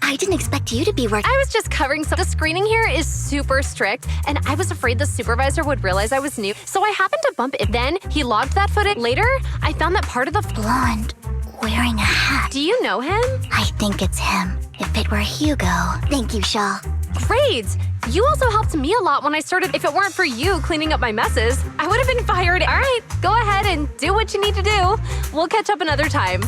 I didn't expect you to be working. I was just covering some. The screening here is super strict, and I was afraid the supervisor would realize I was new, so I happened to bump it. Then he logged that footage. Later, I found that part of the blonde wearing a hat. Do you know him? I think it's him. If it were Hugo. Thank you, Shaw. Great! You also helped me a lot when I started. If it weren't for you cleaning up my messes, I would have been fired. All right, go ahead and do what you need to do. We'll catch up another time.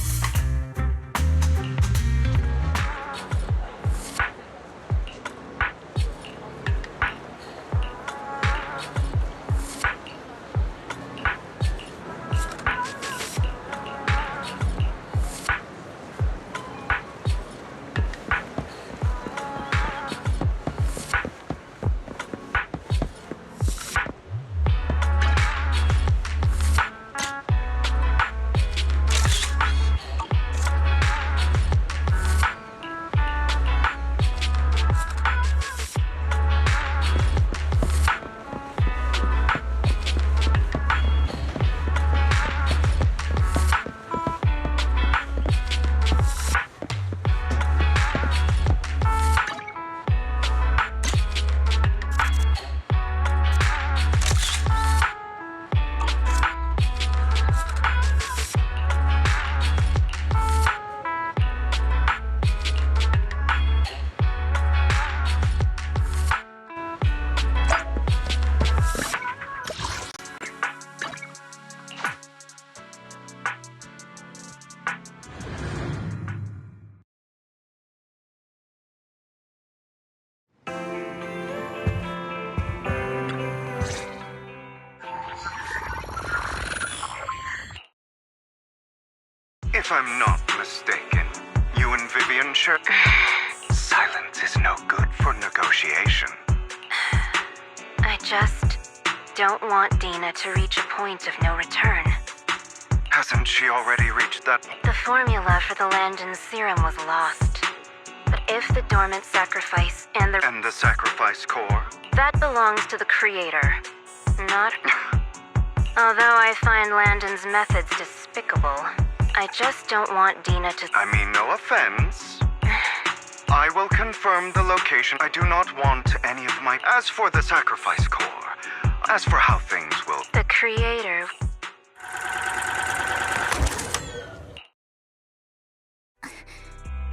If I'm not mistaken, you and Vivian share... Silence is no good for negotiation. I just don't want Dina to reach a point of no return. Hasn't she already reached that? The formula for the Landon serum was lost. But if the dormant sacrifice and the sacrifice core? That belongs to the creator, not... Although I find Landon's methods despicable, I just don't want Dina to... I mean, no offense. I will confirm the location. I do not want any of my... As for the sacrifice core, as for how things will... The creator...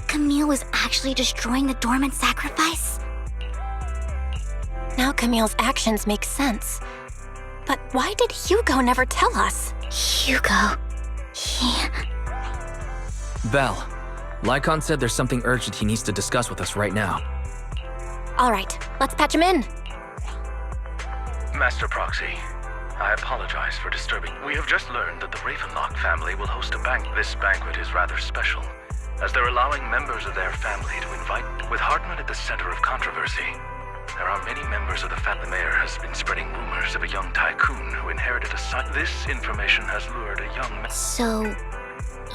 Camille was actually destroying the dormant sacrifice? Now Camille's actions make sense. But why did Hugo never tell us? Hugo... Belle, Lycon said there's something urgent he needs to discuss with us right now. All right, let's patch him in. Master Proxy, I apologize for disturbing. We have just learned that the Ravenlock family will host a banquet. This banquet is rather special, as they're allowing members of their family to invite, with Hartman at the center of controversy. There are many members of the family. The mayor has been spreading rumors of a young tycoon who inherited a son. This information has lured a young man. So,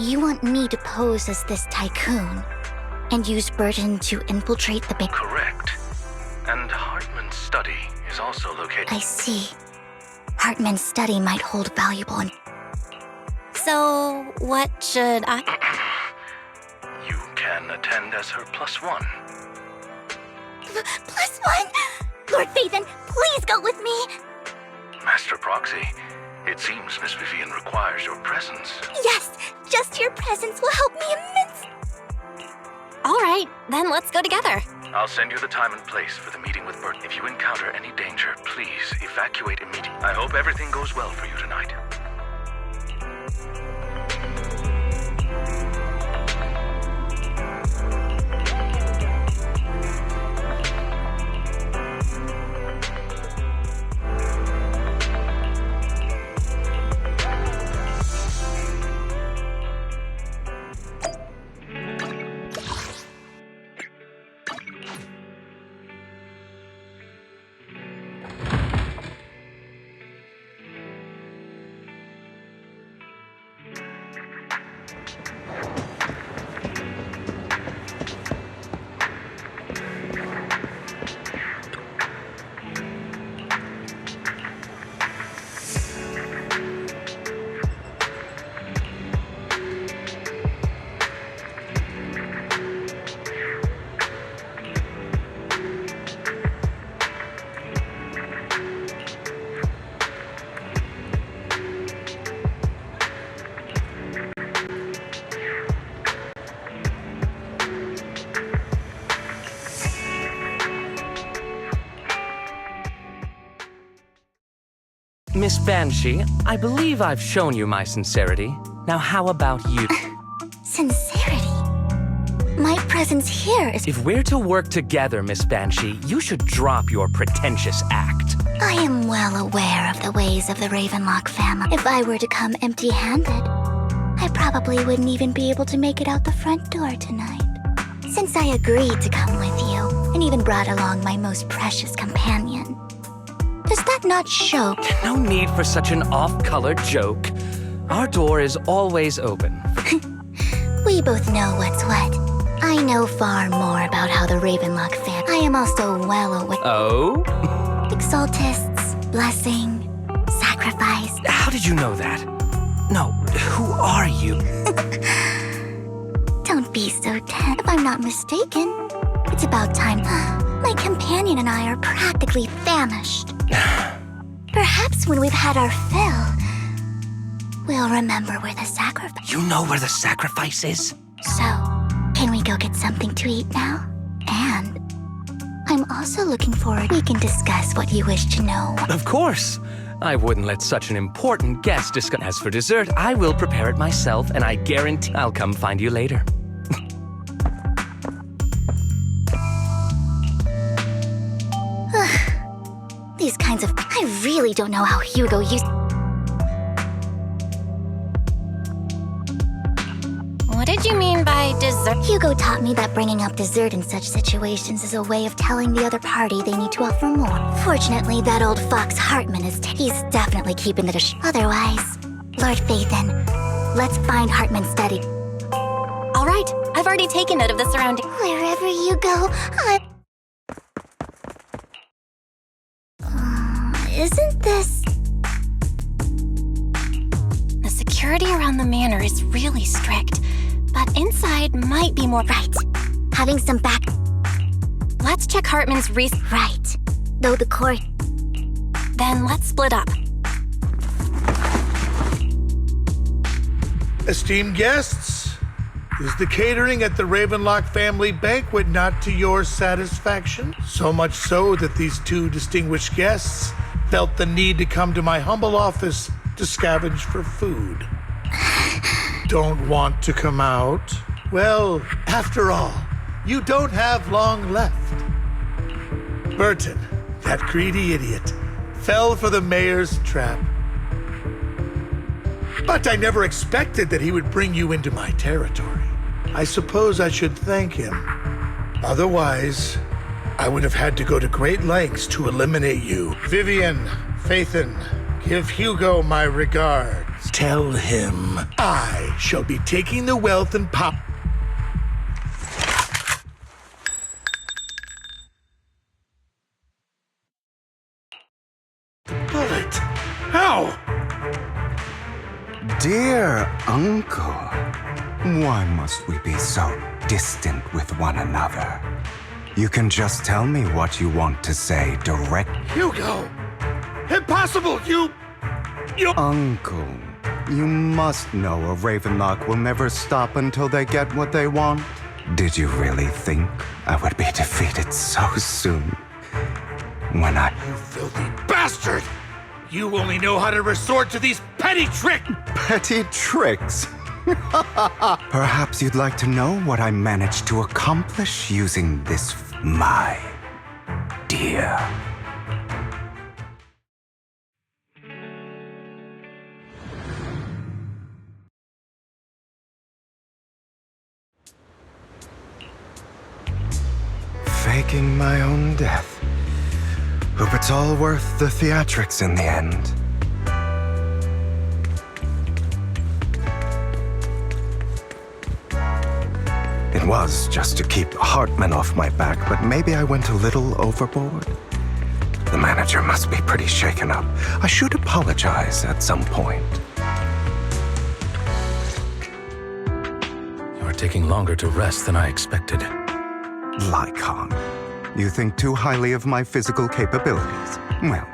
you want me to pose as this tycoon and use Burton to infiltrate the big... Correct. And Hartman's study is also located... I see. Hartman's study might hold valuable... So, what should I... You can attend as her +1. +1? Lord Phaethon, please go with me! Master Proxy, it seems Miss Vivian requires your presence. Yes, just your presence will help me immensely. All right, then let's go together. I'll send you the time and place for the meeting with Bert. If you encounter any danger, please evacuate immediately. I hope everything goes well for you tonight. Miss Banshee, I believe I've shown you my sincerity. Now how about you? Sincerity? My presence here is... If we're to work together, Miss Banshee, you should drop your pretentious act. I am well aware of the ways of the Ravenlock family. If I were to come empty-handed, I probably wouldn't even be able to make it out the front door tonight. Since I agreed to come with you, and even brought along my most precious companion, does that not show? No need for such an off-color joke. Our door is always open. We both know what's what. I know far more about how the Ravenlock family... I am also well aware... Oh? Exaltists, blessing, sacrifice... How did you know that? No, who are you? Don't be so tense. If I'm not mistaken, it's about time. My companion and I are practically famished. Perhaps when we've had our fill, we'll remember where the sacrifice... You know where the sacrifice is? So, can we go get something to eat now? And I'm also looking forward... We can discuss what you wish to know. Of course. I wouldn't let such an important guest discuss... As for dessert, I will prepare it myself, and I guarantee I'll come find you later. These kinds of... I really don't know how Hugo used... What did you mean by dessert? Hugo taught me that bringing up dessert in such situations is a way of telling the other party they need to offer more. Fortunately, that old fox Hartman is... He's definitely keeping the dish. Otherwise, Lord Phaethon, let's find Hartman's study. All right, I've already taken note of the surrounding... Wherever you go, Isn't this... The security around the manor is really strict, but inside might be more... Right. Having some back... Let's check Hartman's Right. Though the court... Then let's split up. Esteemed guests, is the catering at the Ravenlock family banquet not to your satisfaction? So much so that these two distinguished guests felt the need to come to my humble office to scavenge for food. Don't want to come out? Well, after all, you don't have long left. Burton, that greedy idiot, fell for the mayor's trap. But I never expected that he would bring you into my territory. I suppose I should thank him. Otherwise, I would have had to go to great lengths to eliminate you. Vivian, Phaethon, give Hugo my regards. Tell him I shall be taking the wealth and pop... Bullet! How? Dear Uncle, why must we be so distant with one another? You can just tell me what you want to say direct. Hugo! Impossible! You... Uncle, you must know a Ravenlock will never stop until they get what they want. Did you really think I would be defeated so soon? when I... You filthy bastard! You only know how to resort to these petty tricks! Petty tricks? Perhaps you'd like to know what I managed to accomplish using this, my dear. Faking my own death. Hope it's all worth the theatrics in the end. It was just to keep Hartman off my back, but maybe I went a little overboard. The manager must be pretty shaken up. I should apologize at some point. You're taking longer to rest than I expected. Lycon, you think too highly of my physical capabilities. Well,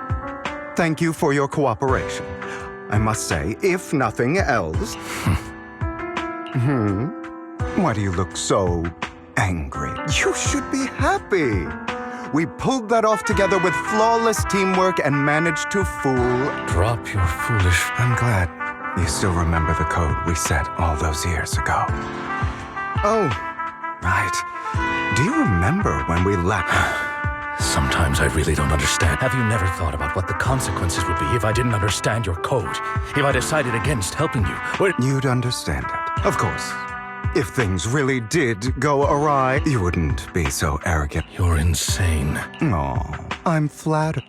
thank you for your cooperation. I must say, if nothing else... Why do you look so angry? You should be happy. We pulled that off together with flawless teamwork and managed to fool... Drop your foolish... I'm glad you still remember the code we set all those years ago. Oh, right. Do you remember when we left? Sometimes I really don't understand. Have you never thought about what the consequences would be if I didn't understand your code? If I decided against helping you? You'd understand it, of course. If things really did go awry, you wouldn't be so arrogant. You're insane. Aw, I'm flattered.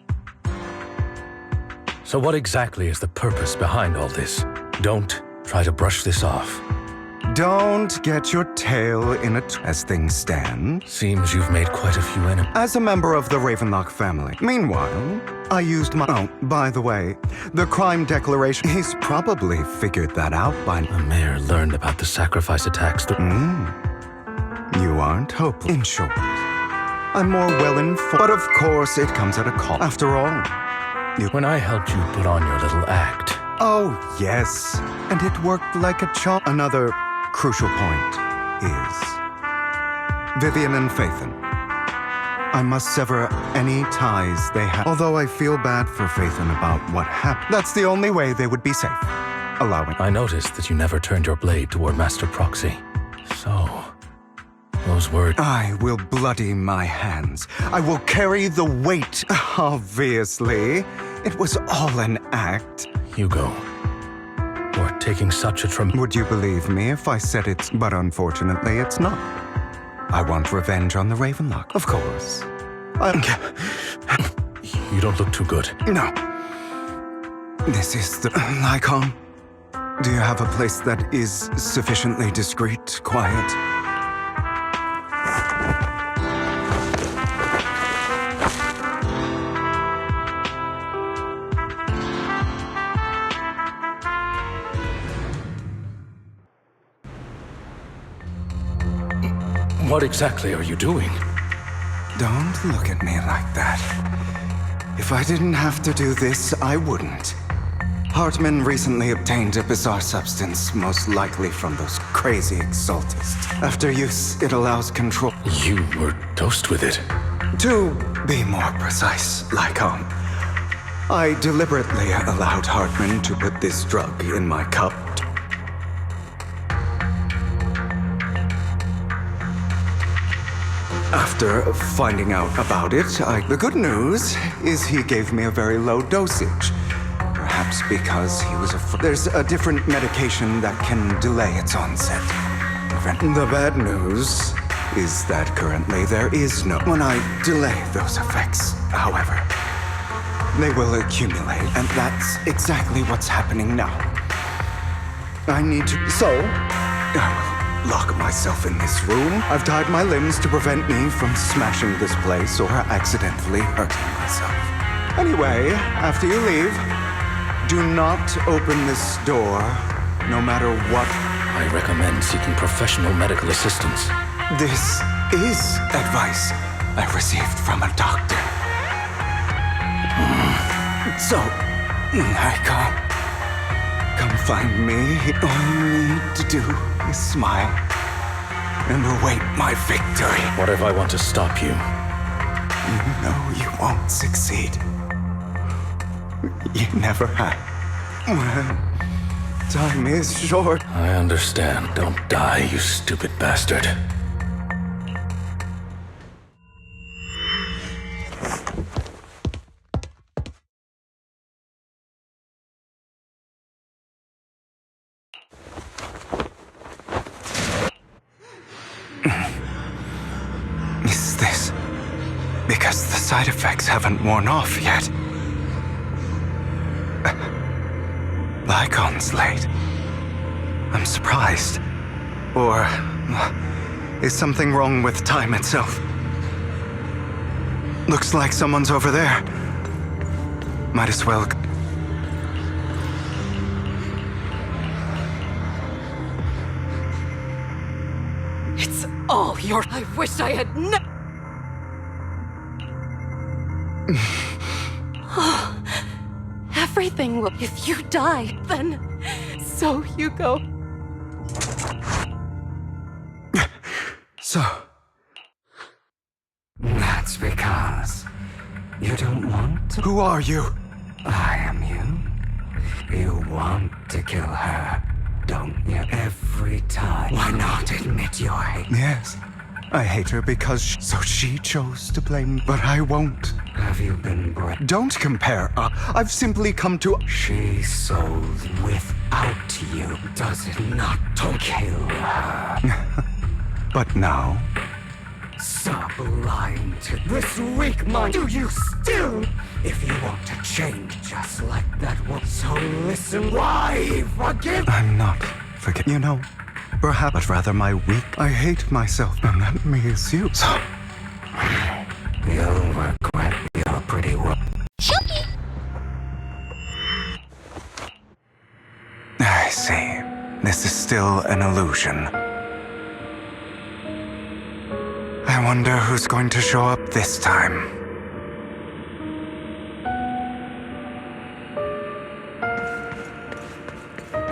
So what exactly is the purpose behind all this? Don't try to brush this off. Don't get your tail in a as things stand. Seems you've made quite a few enemies. As a member of the Ravenlock family. Meanwhile, I used my... Oh, by the way, the crime declaration... He's probably figured that out by... The mayor learned about the sacrifice attacks. You aren't hopeless. In short, I'm more well-informed. But of course, it comes at a cost. After all... When I helped you put on your little act... Oh, yes. And it worked like a charm. Another crucial point is... Vivian and Phaethon. I must sever any ties they have. Although I feel bad for Phaethon about what happened. That's the only way they would be safe. Allowing... I noticed that you never turned your blade toward Master Proxy. So... those words... I will bloody my hands. I will carry the weight. Obviously. It was all an act. Hugo, you're taking such a Would you believe me if I said it's... But unfortunately, it's not. I want revenge on the Ravenlock, of course. You don't look too good. No. This is the... Lycon, do you have a place that is sufficiently discreet, quiet? What exactly are you doing? Don't look at me like that. If I didn't have to do this, I wouldn't. Hartman recently obtained a bizarre substance, most likely from those crazy exaltists. After use, it allows control. You were dosed with it? To be more precise, Lycon, I deliberately allowed Hartman to put this drug in my cup. After finding out about it, the good news is he gave me a very low dosage. Perhaps because he was afraid. There's a different medication that can delay its onset. The bad news is that currently there is no... When I delay those effects, however, they will accumulate, and that's exactly what's happening now. I need to... So, I will lock myself in this room. I've tied my limbs to prevent me from smashing this place or accidentally hurting myself. Anyway, after you leave, do not open this door, no matter what. I recommend seeking professional medical assistance. This is advice I received from a doctor. So, Lycon, come find me. All you need to do is smile and await my victory. What if I want to stop you? You know you won't succeed. You never have. Time is short. I understand. Don't die, you stupid bastard. Is this because the side effects haven't worn off yet? Lycon's late. I'm surprised. Or is something wrong with time itself? Looks like someone's over there. Might as well. It's all your. I wish I had Everything will. If you die, then so Hugo. So. That's because you don't want to. Who are you? I am you. You want to kill her, don't you? Every time. Why not admit your hate? Yes. I hate her because so she chose to blame, but I won't. Have you been Don't compare. I've simply come to. She sold without you. Does it not to kill her? But now. Stop lying to this weak mind. Do you still? If you want to change just like that one, so listen. Why forgive? I'm not forget. You know, perhaps, but rather my weak. I hate myself, and that means you. So. You'll regret your pretty work. I see. This is still an illusion. I wonder who's going to show up this time.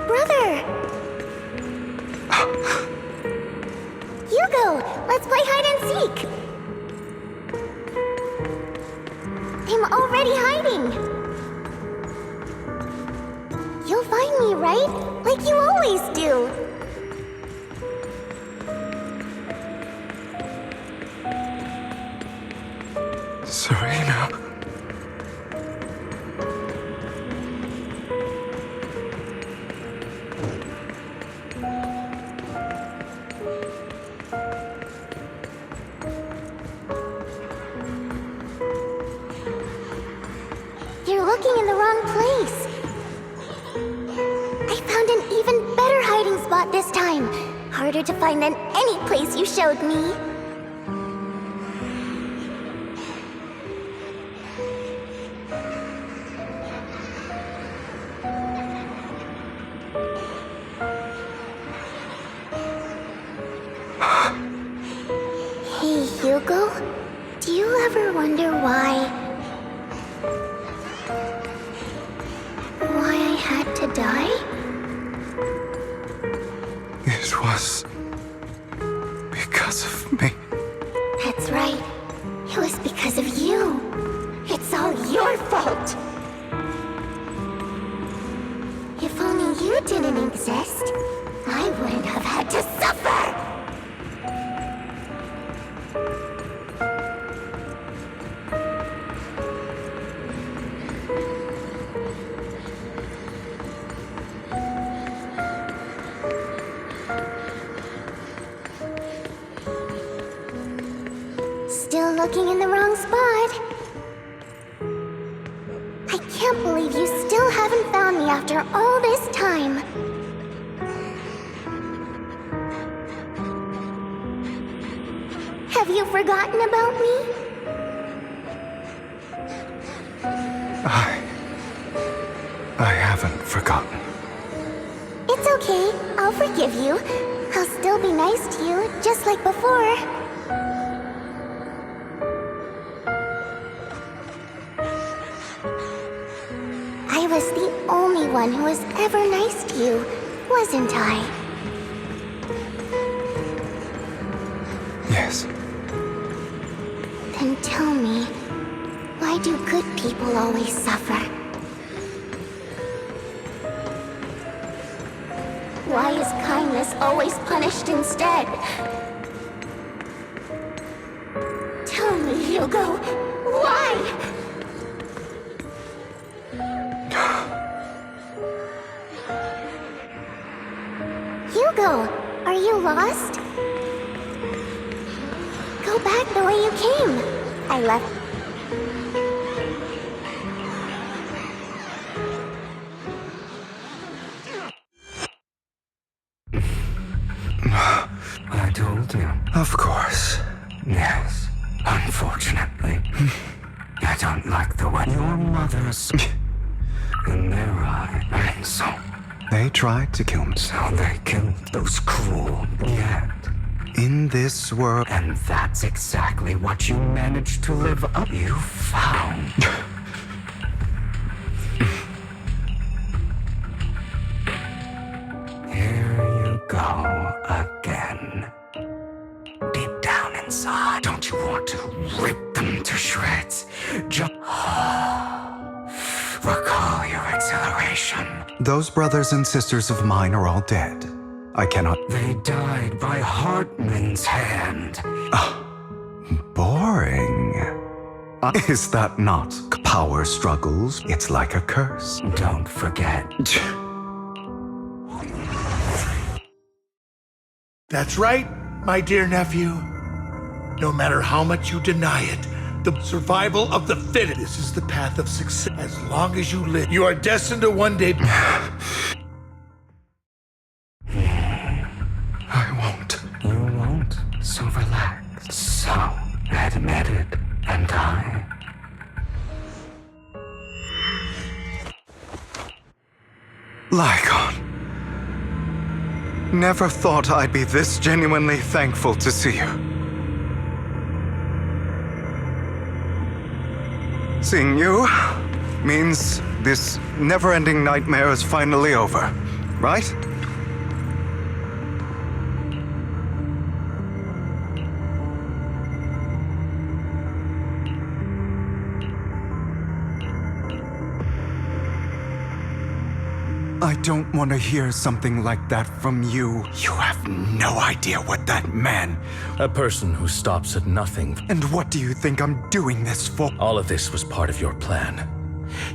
Brother! Hugo, let's play hide and seek! I'm already hiding! You'll find me, right? Like you always do! Serena. You're looking in the wrong place. I found an even better hiding spot this time. Harder to find than any place you showed me. Hey, Hugo, do you ever wonder why I had to die? It was because of me. That's right. It was because of you. It's all your fault. If only you didn't exist, I wouldn't have had to suffer. Still looking in the wrong spot. I can't believe you still haven't found me after all this time. Have you forgotten about me? I haven't forgotten. It's okay. I'll forgive you. I'll still be nice to you, just like before. I was the only one who was ever nice to you, wasn't I? Yes. Then tell me, do good people always suffer? Why is kindness always punished instead? Tell me, Hugo, why? Hugo, are you lost? Go back the way you came. I left. I told you. Of course. Yes. Unfortunately. I don't like the way your mother's in their eye. And so They tried to kill me. So they killed those cruel yet. In this world. And that's exactly what you managed to live up. You found. Here you go again. Deep down inside, don't you want to rip them to shreds? Just recall your exhilaration. Those brothers and sisters of mine are all dead. I cannot. They died by Hartman's hand. Boring. Is that not power struggles? It's like a curse. Don't forget. That's right, my dear nephew. No matter how much you deny it, the survival of the fittest. This is the path of success. As long as you live, you are destined to one day. I won't. You won't? So relax. So, admit it, and die. Lygon. Never thought I'd be this genuinely thankful to see you. Seeing you means this never-ending nightmare is finally over, right? I don't want to hear something like that from you. You have no idea what that meant. A person who stops at nothing. And what do you think I'm doing this for? All of this was part of your plan.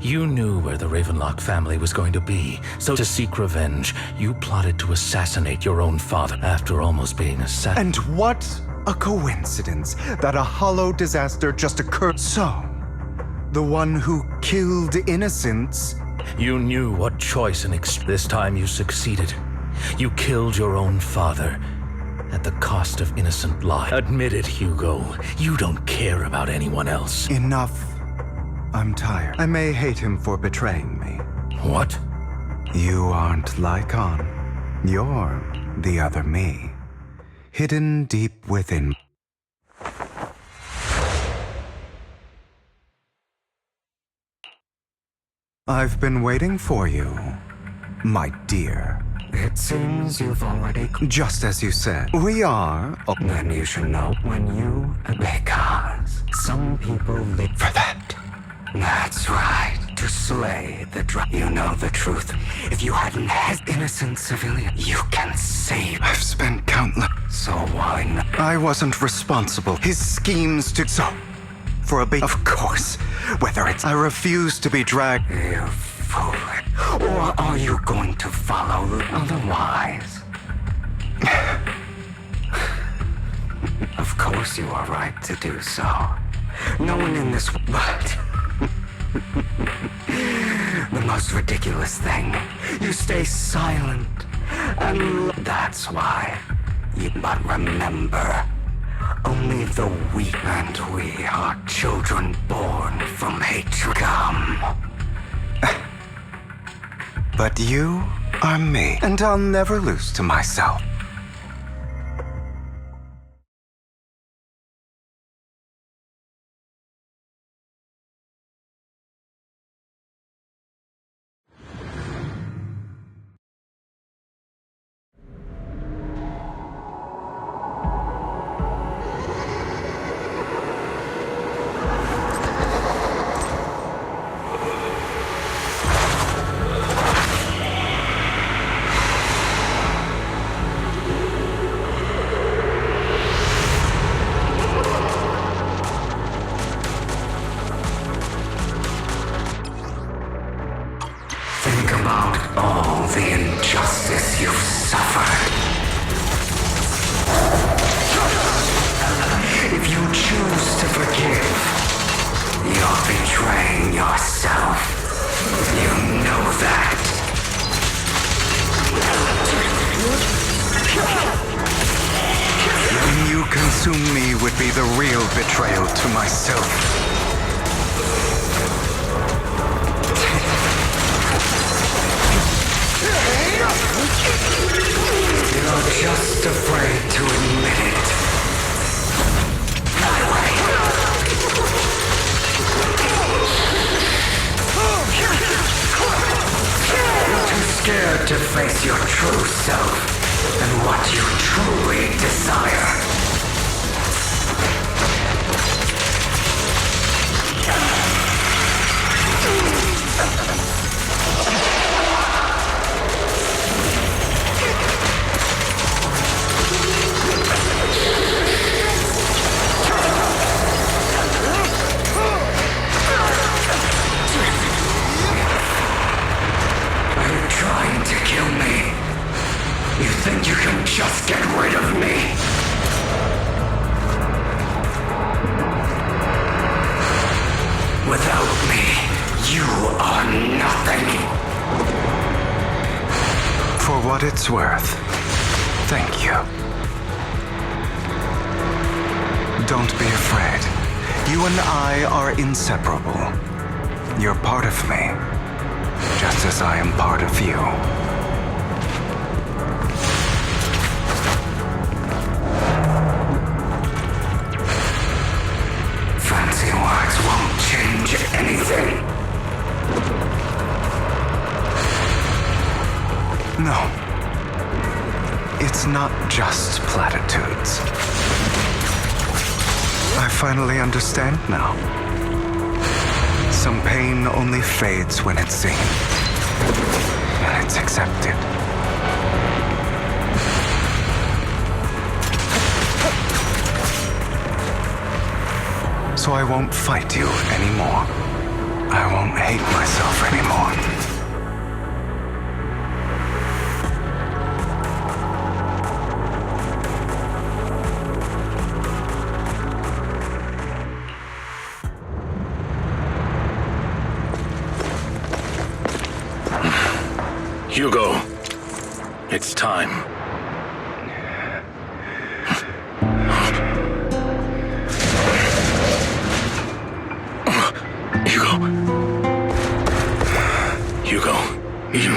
You knew where the Ravenlock family was going to be, so to seek revenge, you plotted to assassinate your own father after almost being assassinated. And what a coincidence that a hollow disaster just occurred. So, the one who killed innocents. You knew what choice and this time you succeeded. You killed your own father at the cost of innocent life. Admit it, Hugo. You don't care about anyone else. Enough. I'm tired. I may hate him for betraying me. What? You aren't Lygon. You're the other me. Hidden deep within. I've been waiting for you, my dear. It seems you've already... Just as you said, we are... Then you should know when you... Because some people live for that. That's right. To slay the You know the truth. If you hadn't had innocent civilian, you can save... I've spent countless... So why not? I wasn't responsible. His schemes to... So... For a bit... Of course. Whether it's... I refuse to be dragged... You fool. Or are you going to follow otherwise? Of course you are right to do so. No one in this... But... The most ridiculous thing. You stay silent. And that's why. But remember... Only the weak and we are children born from hatred. Come. But you are me, and I'll never lose to myself. be the real betrayal to myself. You're just afraid to admit it. You're too scared to face your true self and what you truly desire. Are you trying to kill me? You think you can just get rid of me? Without me, you are nothing. For what it's worth, thank you. Don't be afraid. You and I are inseparable. You're part of me, just as I am part of you. Fancy words won't change anything. No. It's not just platitudes. I finally understand now. Some pain only fades when it's seen. And it's accepted. So I won't fight you anymore. I won't hate myself anymore. Hugo, it's time. Hugo, you...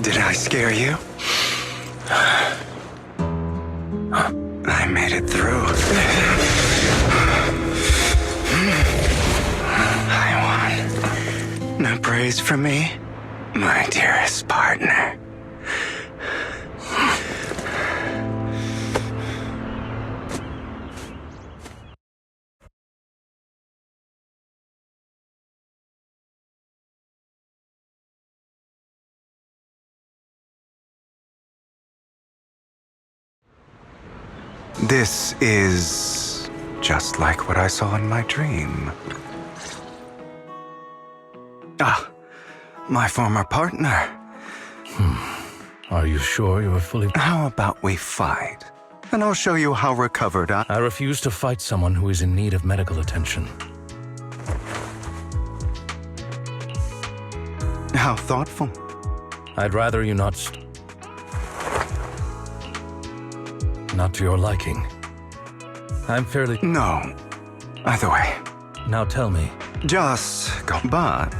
Did I scare you? I made it through. I won. No praise from me, my dearest partner. This is just like what I saw in my dream. Ah, my former partner. Are you sure you are fully... How about we fight? And I'll show you how recovered I refuse to fight someone who is in need of medical attention. How thoughtful. I'd rather you not... Not to your liking. I'm fairly... No. Either way. Now tell me. Just go. But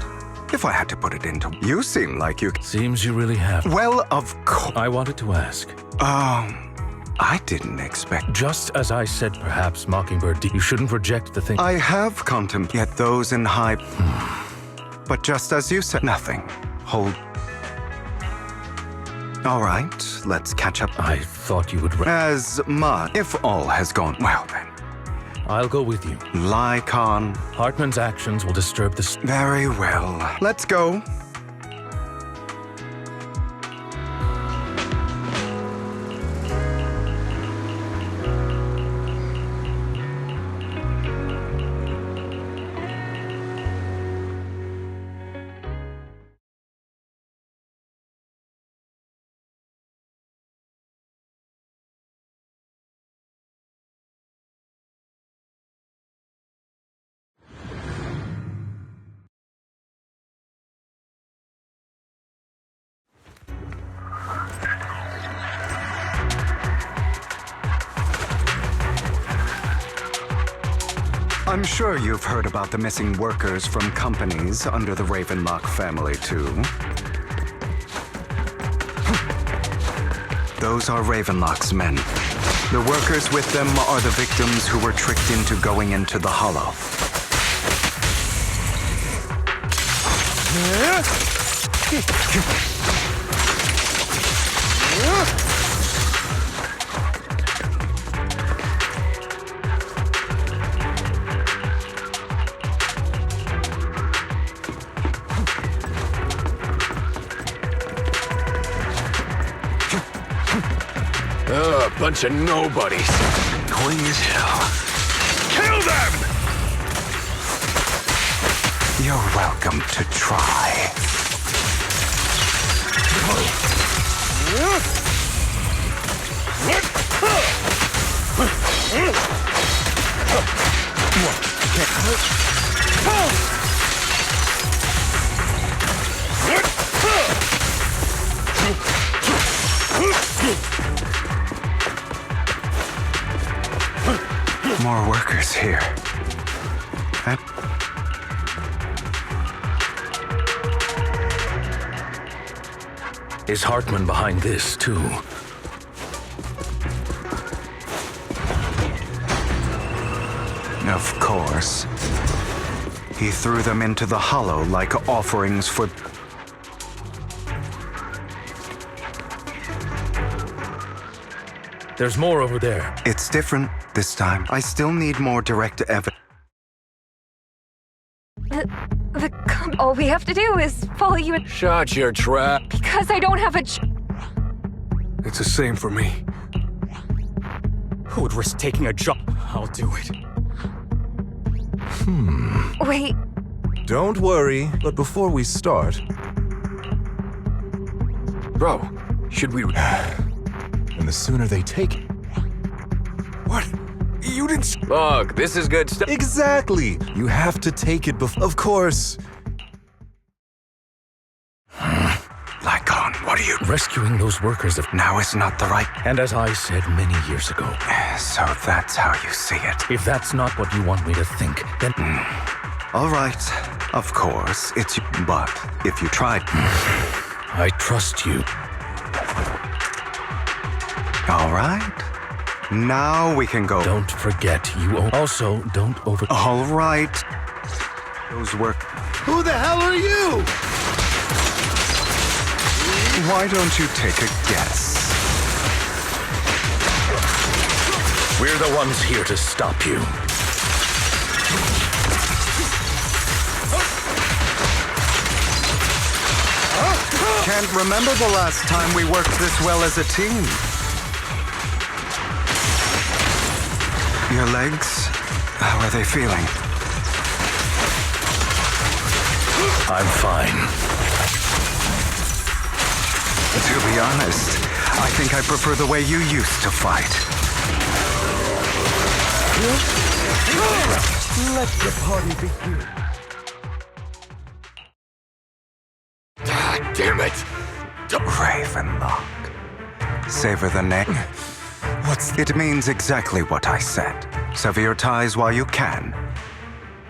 if I had to put it into... You seem like you... Seems you really have. Well, of course. I wanted to ask. I didn't expect... Just as I said, perhaps, Mockingbird, you shouldn't reject the thing... I have contemplated yet those in high... But just as you said, nothing. Hold... All right, let's catch up. I thought you would... As much. If all has gone well, then. I'll go with you. Lycon. Hartman's actions will disturb the... Very well. Let's go. I'm sure you've heard about the missing workers from companies under the Ravenlock family, too. Those are Ravenlock's men. The workers with them are the victims who were tricked into going into the Hollow. Bunch of nobodies. Annoying as hell. Kill them! You're welcome to try. More workers here. Is Hartman behind this, too? Of course. He threw them into the Hollow like offerings for... There's more over there. It's different this time. I still need more direct evidence. All we have to do is follow you in. Shut your trap. Because I don't have a It's the same for me. Who would risk taking a job? I'll do it. Wait. Don't worry, but before we start... Bro, should we... And the sooner they take it... What? You didn't... Look, this is good stuff. Exactly! You have to take it before... Of course! Lycon, what are you... Rescuing those workers of... Now is not the right... And as I said many years ago... So that's how you see it. If that's not what you want me to think, then... All right, of course, it's you. But if you tried... I trust you. All right. Now we can go. Don't forget, you also don't over... All right. Those work... Who the hell are you? Why don't you take a guess? We're the ones here to stop you. Can't remember the last time we worked this well as a team. Your legs, how are they feeling? I'm fine. To be honest, I think I prefer the way you used to fight. Let the party begin. God damn it. Ravenlock. Savor the name. It means exactly what I said. Sever your ties while you can.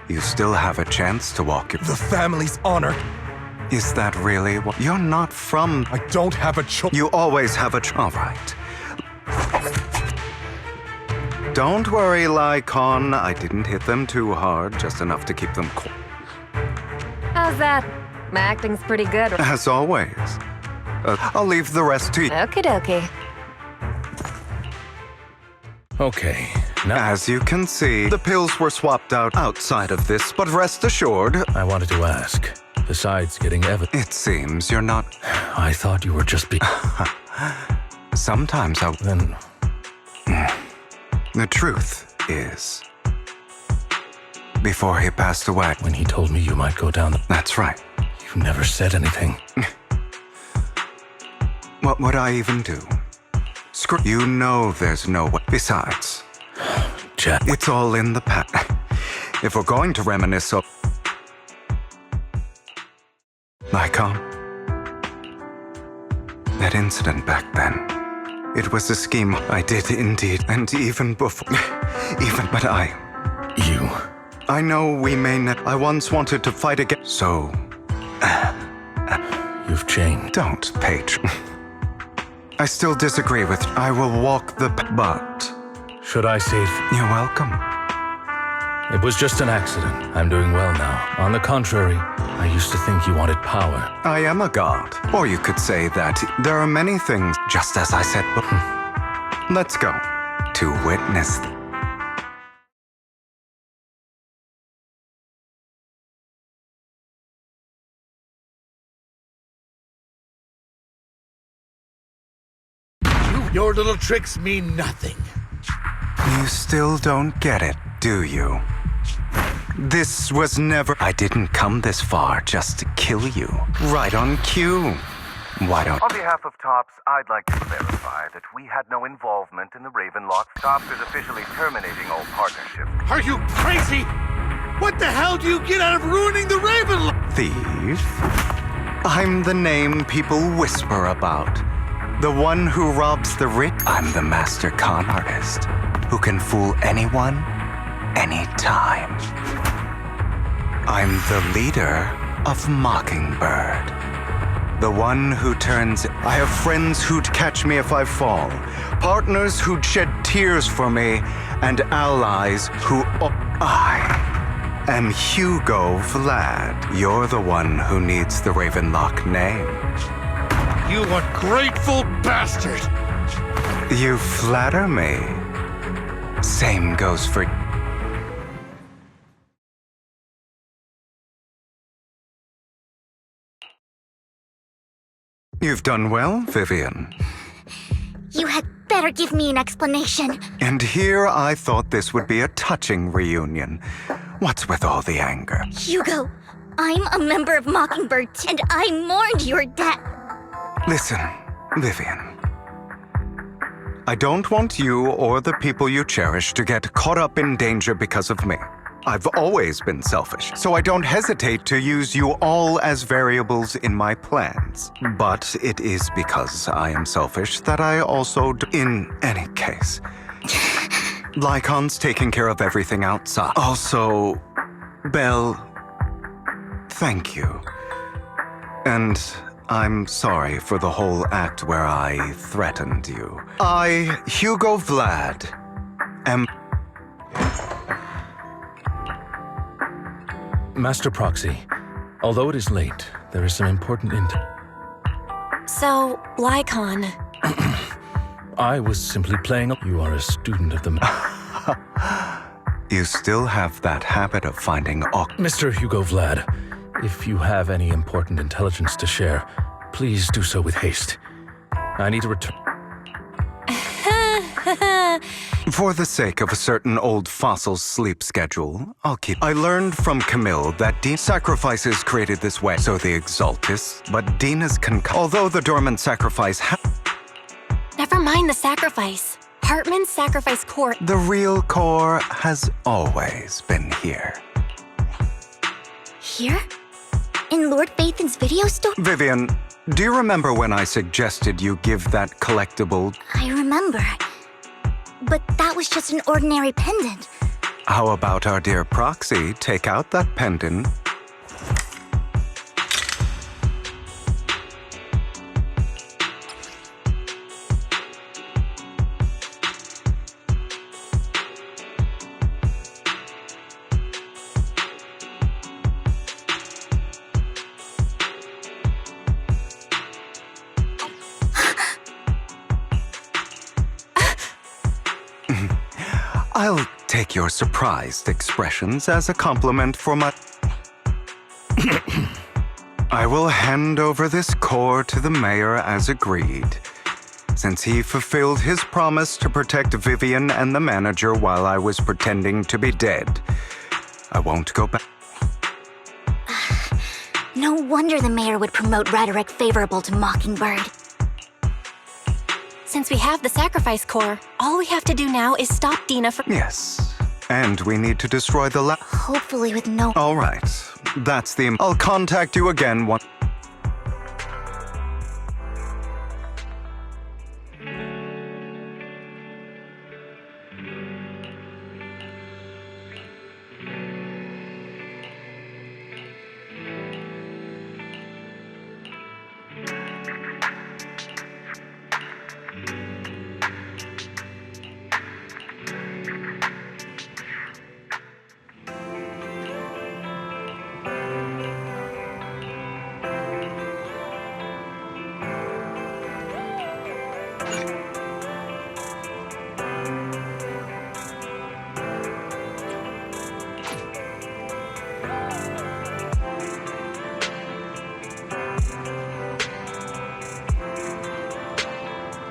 You still have a chance to walk your... The family's honor. Is that really what... You're not from... I don't have a choice. You always have a... All right. Don't worry, Lycon. I didn't hit them too hard, just enough to keep them cool. How's that? My acting's pretty good. As always. I'll leave the rest to you. Okie dokie. Okay, now... As you can see, the pills were swapped out outside of this, but rest assured... I wanted to ask, besides getting evidence... It seems you're not... I thought you were just being... Sometimes I... Then... The truth is... Before he passed away... When he told me you might go down the... That's right. You never said anything. What would I even do? Screw... You know there's no way... Besides... Jack... It's all in the past. If we're going to reminisce of... Lycon. That incident back then. It was a scheme I did indeed. And even before... But I... You I know we may not. I once wanted to fight again. So. You've changed. Don't, patron. I still disagree with. I will walk the. But. Should I say. You're welcome. It was just an accident. I'm doing well now. On the contrary, I used to think you wanted power. I am a god. Or you could say that there are many things, just as I said before. Let's go. To witness. Your little tricks mean nothing. You still don't get it, do you? This was never. I didn't come this far just to kill you. Right on cue. Why don't. On behalf of TOPS, I'd like to clarify that we had no involvement in the Ravenlock. TOPS is officially terminating all partnership. Are you crazy? What the hell do you get out of ruining the Ravenlock? Thief? I'm the name people whisper about. The one who robs the rich. I'm the master con artist who can fool anyone, anytime. I'm the leader of Mockingbird. The one who turns. I have friends who'd catch me if I fall, partners who'd shed tears for me, and allies who. I am Hugo Vlad. You're the one who needs the Ravenlock name. You ungrateful bastard! You flatter me. Same goes for. You've done well, Vivian. You had better give me an explanation. And here I thought this would be a touching reunion. What's with all the anger? Hugo, I'm a member of Mockingbird, and I mourned your death. Listen, Vivian. I don't want you or the people you cherish to get caught up in danger because of me. I've always been selfish, so I don't hesitate to use you all as variables in my plans. But it is because I am selfish that I also in any case. Lycon's taking care of everything outside. Also, Belle, thank you. And I'm sorry for the whole act where I threatened you. I, Hugo Vlad, am... Master Proxy, although it is late, there is some important So, Lycon. I was simply playing. You are a student of the. You still have that habit of finding. Mr. Hugo Vlad, if you have any important intelligence to share, please do so with haste. I need to return. For the sake of a certain old fossil's sleep schedule, I'll keep. I learned from Camille that sacrifices created this way, so the Exaltus, but Dina's although the dormant sacrifice Never mind the sacrifice. Hartman's sacrifice core. The real core has always been here. Here? In Lord Phaethon's video store? Vivian, do you remember when I suggested you give that collectible? I remember. But that was just an ordinary pendant. How about our dear Proxy take out that pendant? I'll take your surprised expressions as a compliment for my... I will hand over this core to the mayor as agreed, since he fulfilled his promise to protect Vivian and the manager while I was pretending to be dead. I won't go back. No wonder the mayor would promote rhetoric favorable to Mockingbird. Since we have the sacrifice core, all we have to do now is stop Dina from— Yes, and we need to destroy the Hopefully with no— All right, that's the... I'll contact you again once...